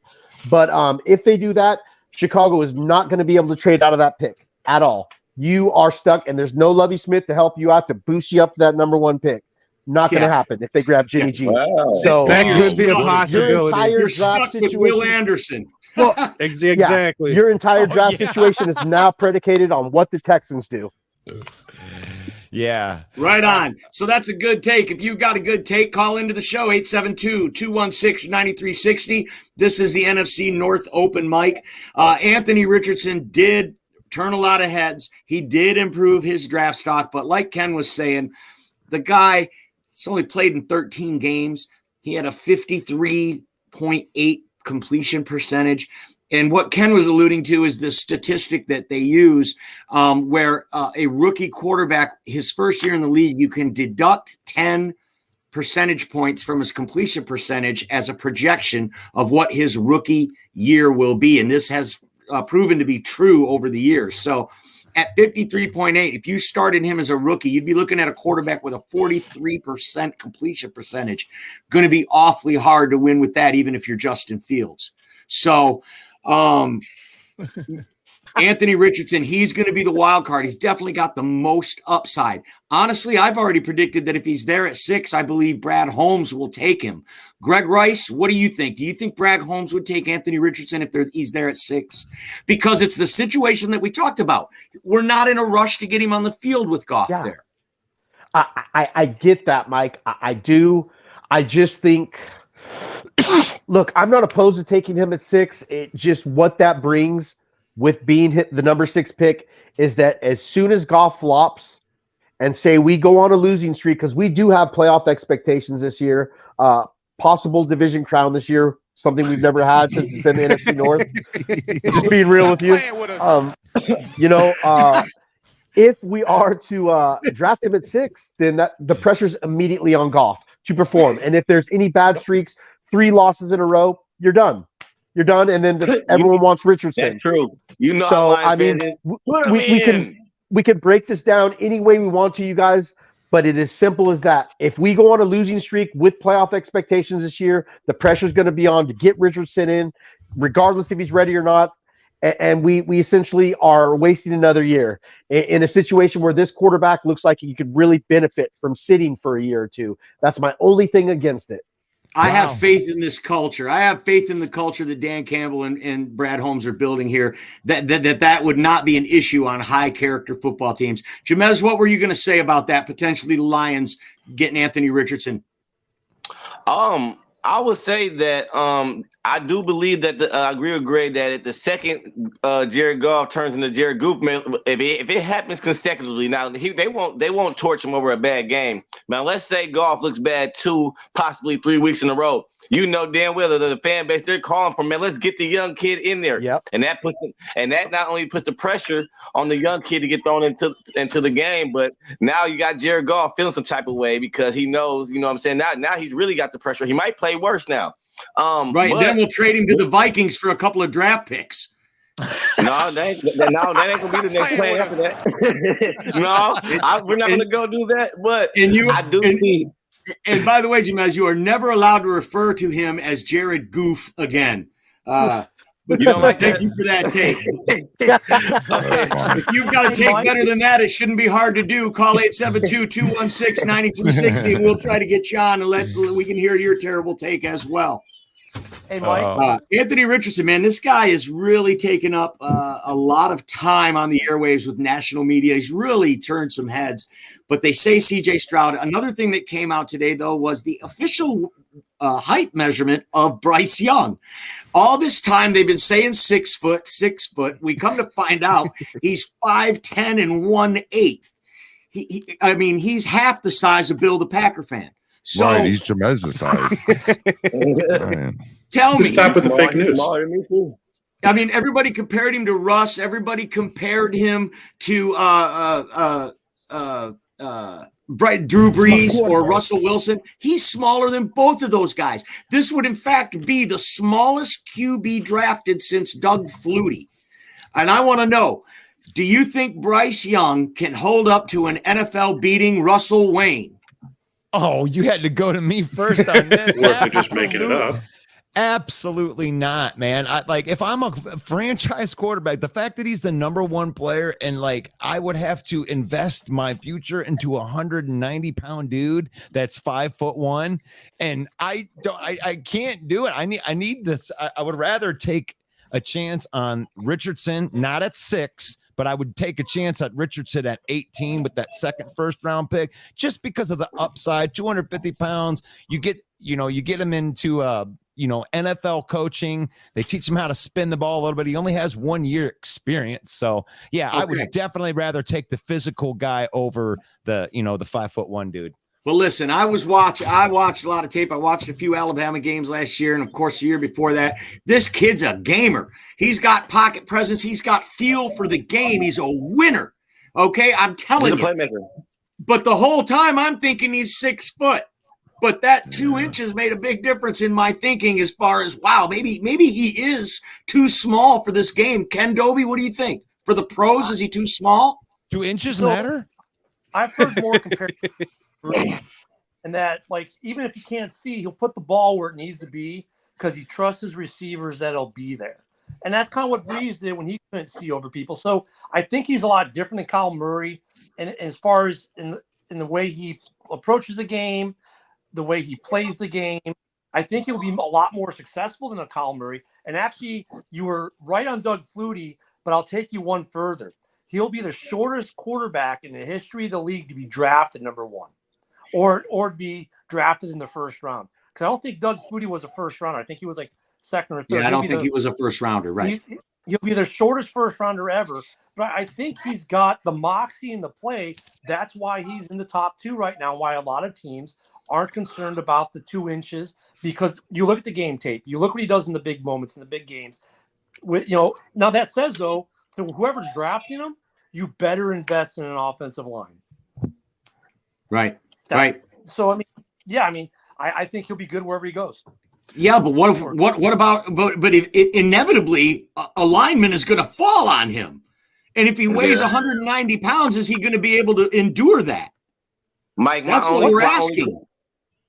but if they do that, Chicago is not going to be able to trade out of that pick at all. You are stuck, and there's no Lovie Smith to help you out to boost you up to that number 1 pick. Not going to happen if they grab Jimmy G. Wow. So That could be a possibility. Your entire You're draft stuck with situation, Will Anderson. Well, exactly. your entire draft situation is now predicated on what the Texans do. Yeah. Right on. So that's a good take. If you've got a good take, call into the show, 872-216-9360. This is the NFC North Open Mic. Anthony Richardson did turn a lot of heads. He did improve his draft stock, but like Ken was saying, the guy has only played in 13 games. He had a 53.8 completion percentage. And what Ken was alluding to is the statistic that they use where a rookie quarterback, his first year in the league, you can deduct 10 percentage points from his completion percentage as a projection of what his rookie year will be. And this has proven to be true over the years. So at 53.8, if you started him as a rookie, you'd be looking at a quarterback with a 43% completion percentage. Going to be awfully hard to win with that, even if you're Justin Fields. So Anthony Richardson, he's going to be the wild card. He's definitely got the most upside. Honestly, I've already predicted that if he's there at 6, I believe Brad Holmes will take him. Greg Rice, what do you think? Do you think Brad Holmes would take Anthony Richardson if he's there at 6? Because it's the situation that we talked about. We're not in a rush to get him on the field with Goff there. I get that, Mike. I do. I just think – look, I'm not opposed to taking him at 6. It just what that brings with being hit the number 6 pick is that as soon as Goff flops and say we go on a losing streak, because we do have playoff expectations this year, possible division crown this year, something we've never had since it's been the NFC North. Just being real with you. If we are to draft him at 6, then the pressure's immediately on Goff to perform. And if there's any bad streaks, 3 losses in a row, you're done. You're done, and then everyone wants Richardson. That's true. So I mean, we can break this down any way we want to, you guys. But it is simple as that. If we go on a losing streak with playoff expectations this year, the pressure's going to be on to get Richardson in, regardless if he's ready or not. And we essentially are wasting another year in a situation where this quarterback looks like he could really benefit from sitting for a year or two. That's my only thing against it. I have faith in this culture. I have faith in the culture that Dan Campbell and Brad Holmes are building here, that would not be an issue on high character football teams. Jamez, what were you going to say about that? Potentially the Lions getting Anthony Richardson. I would say that I do believe that I agree with Greg that if the second Jared Goff turns into Jared Goof, if it happens consecutively, now they won't torch him over a bad game. Now let's say Goff looks bad 2, possibly 3 weeks in a row. You know damn well that the fan base, they're calling for, man, let's get the young kid in there. Yep. And that not only puts the pressure on the young kid to get thrown into the game, but now you got Jared Goff feeling some type of way because he knows, you know what I'm saying? Now he's really got the pressure. He might play worse now. Right, and then we'll trade him to the Vikings for a couple of draft picks. No, that ain't gonna be the next plan after that. We're not gonna go do that. But I do see. And by the way, Jamez, you are never allowed to refer to him as Jared Goof again. But you don't like thank you for that take. If you've got a take better than that, it shouldn't be hard to do. Call 872-216-9360, and we'll try to get you on and we can hear your terrible take as well. Hey, Mike. Anthony Richardson, man, this guy is really taken up a lot of time on the airwaves with national media. He's really turned some heads. But they say C.J. Stroud. Another thing that came out today, though, was the official height measurement of Bryce Young. All this time they've been saying 6 foot, 6 foot. We come to find out he's 5'10" and 1/8. He's half the size of Bill the Packer fan. So, right, he's Jameza's size. Tell me. Stop with the fake news. I mean, everybody compared him to Russ. Everybody compared him to Drew Brees or Russell Wilson. He's smaller than both of those guys. This would, in fact, be the smallest QB drafted since Doug Flutie. And I want to know, do you think Bryce Young can hold up to an NFL beating Russell Wayne? Oh, you had to go to me first on this. Or if you're just making it up. Absolutely not, man. If I'm a franchise quarterback, the fact that he's the number one player and like I would have to invest my future into a 190-pound dude that's 5'1", and I can't do it. I need this. I would rather take a chance on Richardson, not at 6, but I would take a chance at Richardson at 18 with that second first-round pick, just because of the upside. 250 pounds. You get him into NFL coaching. They teach him how to spin the ball a little bit. He only has 1 year experience. So yeah, okay. I would definitely rather take the physical guy over the 5'1" dude. Well, listen, I watched a lot of tape. I watched a few Alabama games last year, and of course the year before that. This kid's a gamer. He's got pocket presence. He's got feel for the game. He's a winner. Okay, I'm telling you. Playmaker. But the whole time I'm thinking he's 6 foot. But that 2 inches made a big difference in my thinking as far as, wow, maybe he is too small for this game. Ken Dobie, what do you think? For the pros, is he too small? 2 inches matter? I've heard more compared and that, like, even if he can't see, he'll put the ball where it needs to be because he trusts his receivers that it'll be there. And that's kind of what Brees did when he couldn't see over people. So I think he's a lot different than Kyle Murray, and as far as in the way he approaches the game, the way he plays the game, I think he'll be a lot more successful than a Kyle Murray. And actually, you were right on Doug Flutie, but I'll take you one further. He'll be the shortest quarterback in the history of the league to be drafted number 1, or be drafted in the first round. Because I don't think Doug Flutie was a first rounder. I think he was like second or third. Yeah, I don't think he was a first rounder, right? He'll be the shortest first rounder ever. But I think he's got the moxie in the play. That's why he's in the top 2 right now. Why a lot of teams aren't concerned about the 2 inches, because you look at the game tape, you look what he does in the big moments, in the big games. Now that says, though, to whoever's drafting him, you better invest in an offensive line. Right. So I think he'll be good wherever he goes. Yeah, but what about if inevitably a lineman is going to fall on him, and if he weighs 190 pounds, is he going to be able to endure that? Mike, that's what we're asking.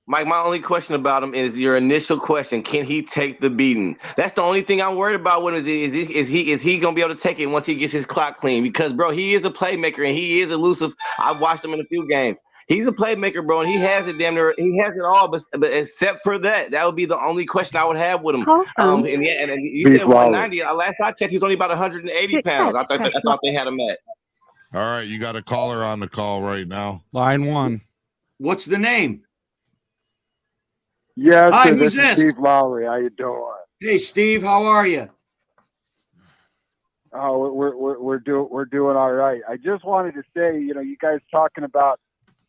Mike, my only question about him is your initial question: can he take the beating? That's the only thing I'm worried about. Is he gonna be able to take it once he gets his clock clean? Because, bro, he is a playmaker and he is elusive. I've watched him in a few games. He's a playmaker, bro, and he has it damn near. He has it all, but except for that would be the only question I would have with him. And you said 190. Last I checked, he's only about 180 pounds. I thought they had him at. All right, you got a caller on the call right now. Line 1. What's the name? Yes, hi, this who's is Steve Lowry. How you doing? Hey, Steve, how are you? Oh, we're doing all right. I just wanted to say, you guys talking about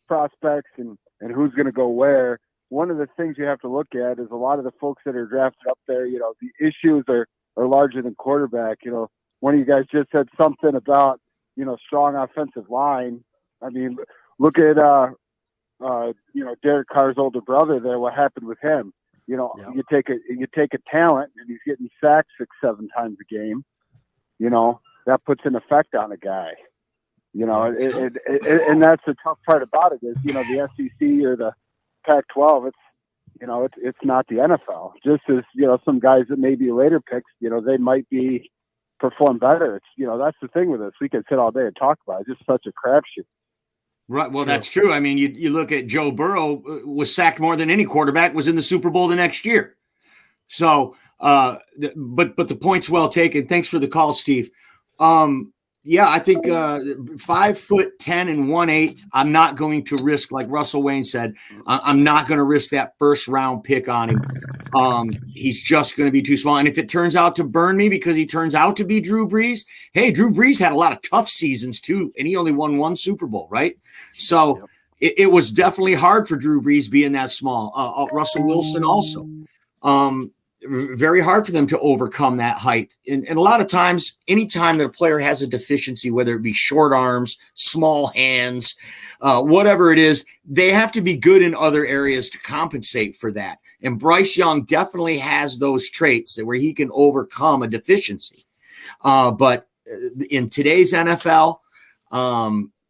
prospects and who's going to go where. One of the things you have to look at is a lot of the folks that are drafted up there. The issues are larger than quarterback. One of you guys just said something about strong offensive line. I mean, look at Derek Carr's older brother there. What happened with him? You take a talent and he's getting sacked 6-7 times a game. That puts an effect on a guy. And that's the tough part about it is the SEC or the Pac-12. It's not the NFL. Just as some guys that may be later picks, they might perform better. That's the thing with this. We could sit all day and talk about it. It's just such a crapshoot. Right. Well, that's true. I mean, you look at Joe Burrow was sacked more than any quarterback, was in the Super Bowl the next year. So, but the point's well taken. Thanks for the call, Steve. Yeah, I think 5'10" and 1/8. I'm not going to risk, like Russell Wayne said, I'm not going to risk that first round pick on him. He's just going to be too small. And if it turns out to burn me because he turns out to be Drew Brees, hey, Drew Brees had a lot of tough seasons too, and he only won one Super Bowl, right? So it was definitely hard for Drew Brees being that small. Russell Wilson also. Very hard for them to overcome that height. And a lot of times, anytime that a player has a deficiency, whether it be short arms, small hands, whatever it is, they have to be good in other areas to compensate for that. And Bryce Young definitely has those traits that where he can overcome a deficiency. But in today's NFL,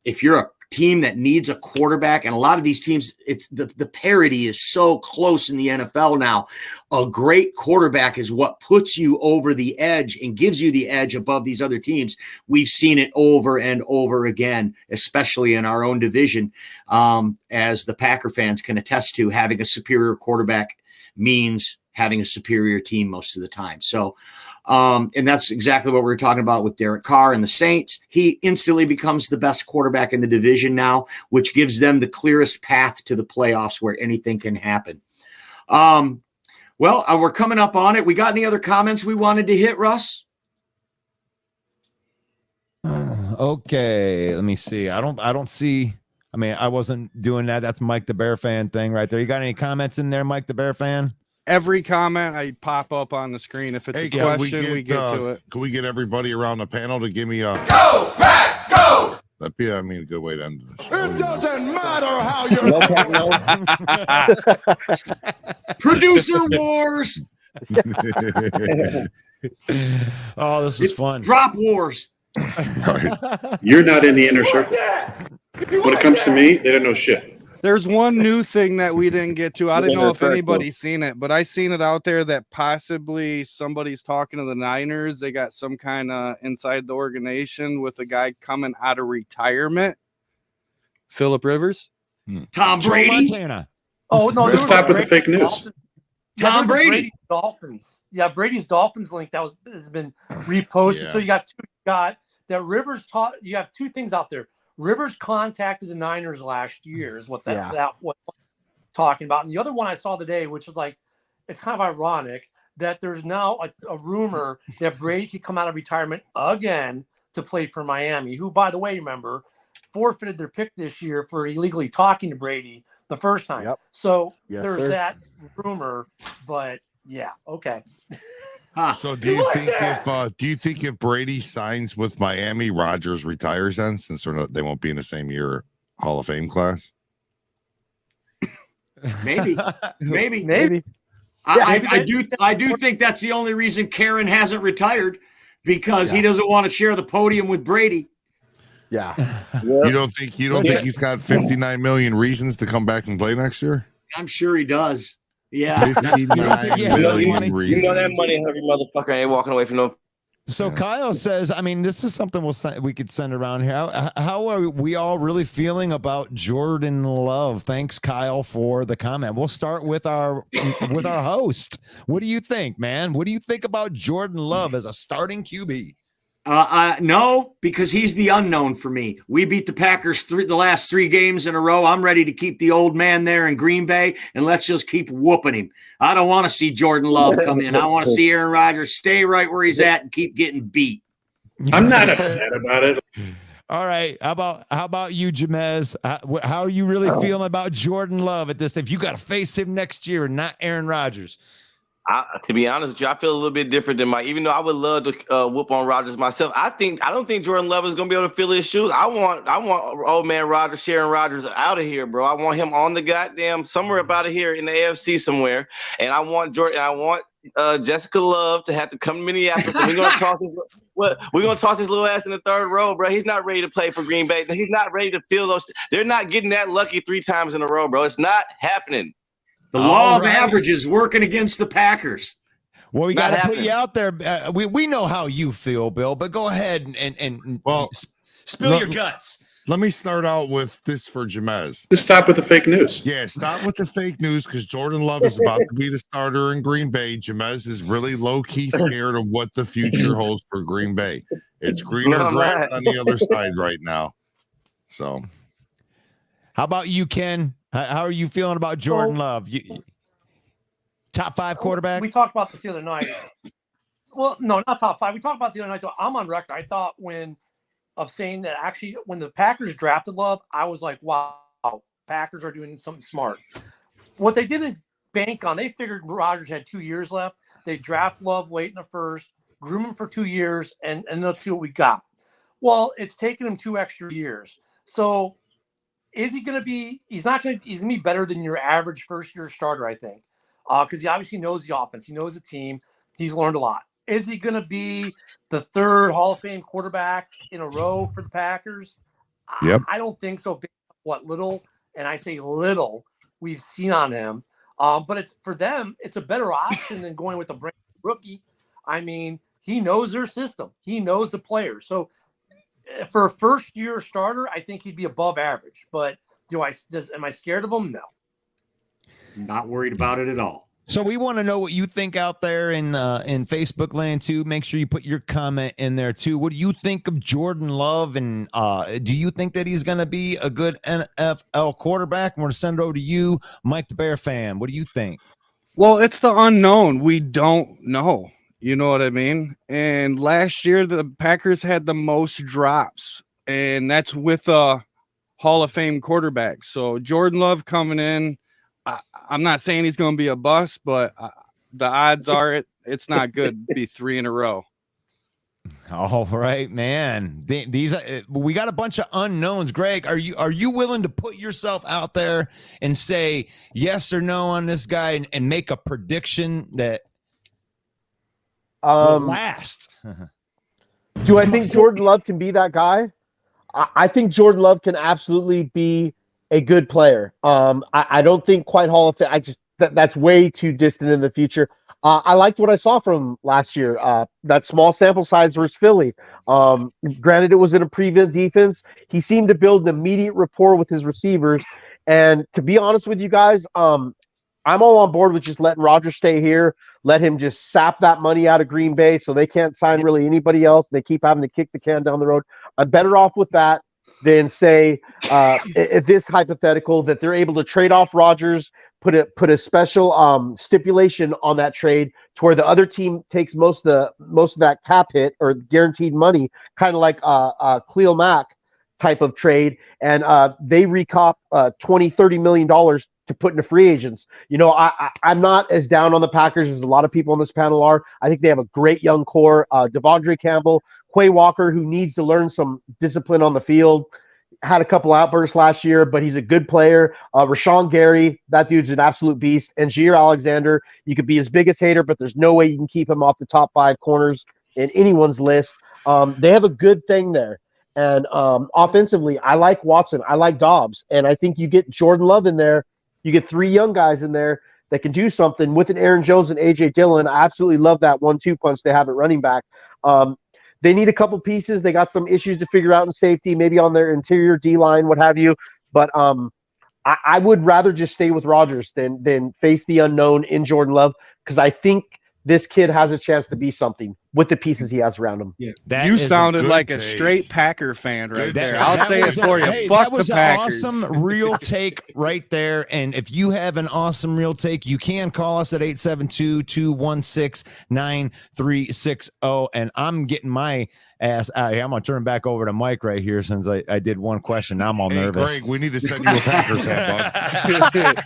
if you're a team that needs a quarterback, and a lot of these teams, it's the parity is so close in the NFL now. A great quarterback is what puts you over the edge and gives you the edge above these other teams. We've seen it over and over again, especially in our own division, as the Packer fans can attest to. Having a superior quarterback means having a superior team most of the time. So and that's exactly what we're talking about with Derek Carr and the Saints. He instantly becomes the best quarterback in the division now, which gives them the clearest path to the playoffs where anything can happen. Well, we're coming up on it. We got any other comments we wanted to hit, Russ? Okay, let me see. I don't see. I mean, I wasn't doing that. That's Mike the Bear fan thing right there. You got any comments in there, Mike the Bear fan? Every comment I pop up on the screen. If it's a question, we get to it. Can we get everybody around the panel to give me a Go, Pack, go! That'd be, I mean, a good way to end the show. It doesn't matter how you're Producer wars. Oh, this is fun. Drop wars. You're not in the inner circle. When it comes to me, they don't know shit. There's one new thing that we didn't get to. I don't know if anybody's seen it, but I seen it out there that possibly somebody's talking to the Niners. They got some kind of inside the organization with a guy coming out of retirement. Phillip Rivers. Tom Brady. Oh, no. Let's stop with the fake news. Tom Brady. Dolphins. Yeah, Brady's Dolphins link has been reposted. Yeah. So you got that Rivers taught. You have two things out there. Rivers contacted the Niners last year is what that was talking about. And the other one I saw today, which is like, it's kind of ironic that there's now a rumor that Brady could come out of retirement again to play for Miami, who, by the way, remember, forfeited their pick this year for illegally talking to Brady the first time. Yep. So Yes, there's sir. that rumor, but yeah, okay. So do you think if Brady signs with Miami, Rodgers retires then, since they won't be in the same year Hall of Fame class? Maybe. Yeah, I do think that's the only reason Karen hasn't retired, because he doesn't want to share the podium with Brady. Yeah. You don't think he's got 59 million reasons to come back and play next year? I'm sure he does. Yeah. 59 million reasons. You know that money, every motherfucker ain't walking away from no. So Kyle says, I mean, this is something we could send around here. How are we all really feeling about Jordan Love? Thanks, Kyle, for the comment. We'll start with our host. What do you think, man? What do you think about Jordan Love as a starting QB? No, because he's the unknown for me. We beat the Packers the last 3 games in a row. I'm ready to keep the old man there in Green Bay, and let's just keep whooping him. I don't want to see Jordan Love come in. I want to see Aaron Rodgers stay right where he's at and keep getting beat. I'm not upset about it. All right. How about you, Jamez? How are you really feeling about Jordan Love at this? If you got to face him next year and not Aaron Rodgers. To be honest with you, I feel a little bit different than Mike. Even though I would love to whoop on Rodgers myself, I don't think Jordan Love is gonna be able to fill his shoes. I want old man Rodgers, Sharon Rodgers out of here, bro. I want him on the goddamn somewhere about here in the AFC somewhere, and I want Jordan. I want Jessica Love to have to come to Minneapolis. And we're gonna toss his little ass in the 3rd row, bro. He's not ready to play for Green Bay. He's not ready to fill those. They're not getting that lucky 3 times in a row, bro. It's not happening. The law of averages working against the Packers. Well, we got to put you out there. We know how you feel, Bill, but go ahead and spill your guts. Let me start out with this for Jamez. Just stop with the fake news. Yeah, stop with the fake news, because Jordan Love is about to be the starter in Green Bay. Jamez is really low-key scared of what the future holds for Green Bay. It's greener No, I'm grass not. on the other side right now. So, How about you, Ken? How are you feeling about Jordan Love? Top 5 quarterback? We talked about this the other night. Well, no, not top 5. We talked about it the other night. I'm on record. I thought when the Packers drafted Love, I was like, wow, Packers are doing something smart. What they didn't bank on, they figured Rodgers had 2 years left. They draft Love late in the first, groom him for 2 years, and let's see what we got. Well, it's taken him 2 extra years. So is he going to be – he's going to be better than your average first-year starter, I think, because he obviously knows the offense. He knows the team. He's learned a lot. Is he going to be the 3rd Hall of Fame quarterback in a row for the Packers? Yep. I don't think so. What little, and I say little, we've seen on him. But it's for them, it's a better option than going with a brand new rookie. I mean, he knows their system. He knows the players. So for a first-year starter, I think he'd be above average. But am I scared of him? No. Not worried about it at all. So we want to know what you think out there in Facebook land too. Make sure you put your comment in there too. What do you think of Jordan Love, and do you think that he's going to be a good NFL quarterback? I'm going to send it over to you, Mike the Bear fan. What do you think? Well, it's the unknown. We don't know. You know what I mean? And last year, the Packers had the most drops, and that's with a Hall of Fame quarterback. So Jordan Love coming in, I'm not saying he's going to be a bust, but the odds are it's not good to be 3 in a row. All right, man. These we got a bunch of unknowns. Greg, are you willing to put yourself out there and say yes or no on this guy and make a prediction that will last? Do I think Jordan Love can be that guy? I think Jordan Love can absolutely be a good player. I don't think quite Hall of Fame. That's way too distant in the future. I liked what I saw from last year. That small sample size versus Philly. Granted, it was in a prevent defense. He seemed to build an immediate rapport with his receivers. And to be honest with you guys, I'm all on board with just letting Rodgers stay here. Let him just sap that money out of Green Bay so they can't sign really anybody else. They keep having to kick the can down the road. I'm better off with that than say this hypothetical that they're able to trade off Rodgers, put a special stipulation on that trade to where the other team takes most of that cap hit or guaranteed money, kind of like Khalil Mack type of trade, and they recop $20-30 million to put into free agents. You know, I'm not as down on the Packers as a lot of people on this panel are. I think they have a great young core. Devondre Campbell, Quay Walker, who needs to learn some discipline on the field, had a couple outbursts last year, but he's a good player. Rashawn Gary, that dude's an absolute beast. And Jair Alexander, you could be his biggest hater, but there's no way you can keep him off the top 5 corners in anyone's list. They have a good thing there. And offensively, I like Watson. I like Dobbs. And I think you get Jordan Love in there. You get 3 young guys in there that can do something with an Aaron Jones and A.J. Dillon. I absolutely love that 1-2 punch they have at running back. They need a couple pieces. They got some issues to figure out in safety, maybe on their interior D-line, what have you. But I would rather just stay with Rodgers than face the unknown in Jordan Love, because I think this kid has a chance to be something with the pieces he has around him. Yeah. You sounded like a straight Packer fan right there. I'll say it for you. Hey, Fuck that was the an Packers. awesome real take right there. And if you have an awesome real take, you can call us at 872-216-9360. And I'm getting my ass out here. I'm going to turn back over to Mike right here since I did one question. Now I'm all nervous. Greg, we need to send you a Packers hat, bud.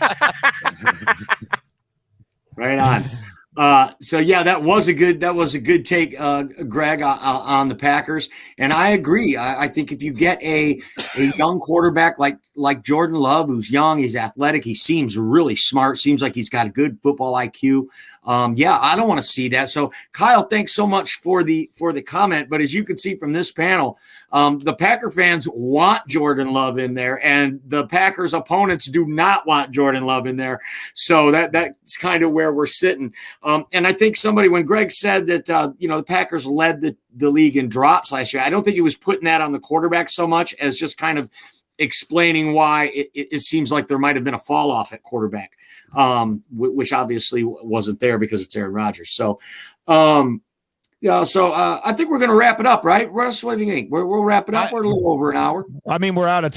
Right on. So yeah, that was a good take, Greg, on the Packers, and I agree. I think if you get a young quarterback like Jordan Love, who's young, he's athletic, he seems really smart, seems like he's got a good football IQ. Yeah, I don't want to see that. So Kyle, thanks so much for the comment. But as you can see from this panel, the Packer fans want Jordan Love in there, and the Packers opponents do not want Jordan Love in there. So that's kind of where we're sitting. And I think when Greg said that, the Packers led the league in drops last year, I don't think he was putting that on the quarterback so much as just kind of explaining why it seems like there might have been a fall off at quarterback, which obviously wasn't there because it's Aaron Rodgers. So Yeah, so I think we're going to wrap it up, right, Russ? What do you think? We'll wrap it up. We're a little over an hour. I mean, we're out of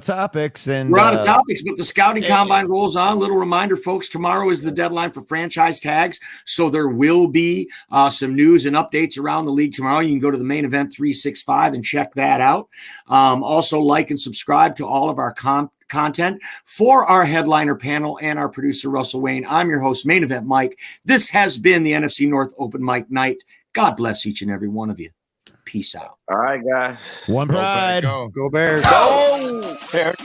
topics, and we're out of topics, but the scouting combine rolls on. Little reminder, folks: tomorrow is the deadline for franchise tags, so there will be some news and updates around the league tomorrow. You can go to the Main Event 365 and check that out. Also, like and subscribe to all of our content. For our headliner panel and our producer Russell Wayne, I'm your host, Main Event Mike. This has been the NFC North Open Mic Night. God bless each and every one of you. Peace out. All right, guys. One pride. Go Bears. Go. Bears.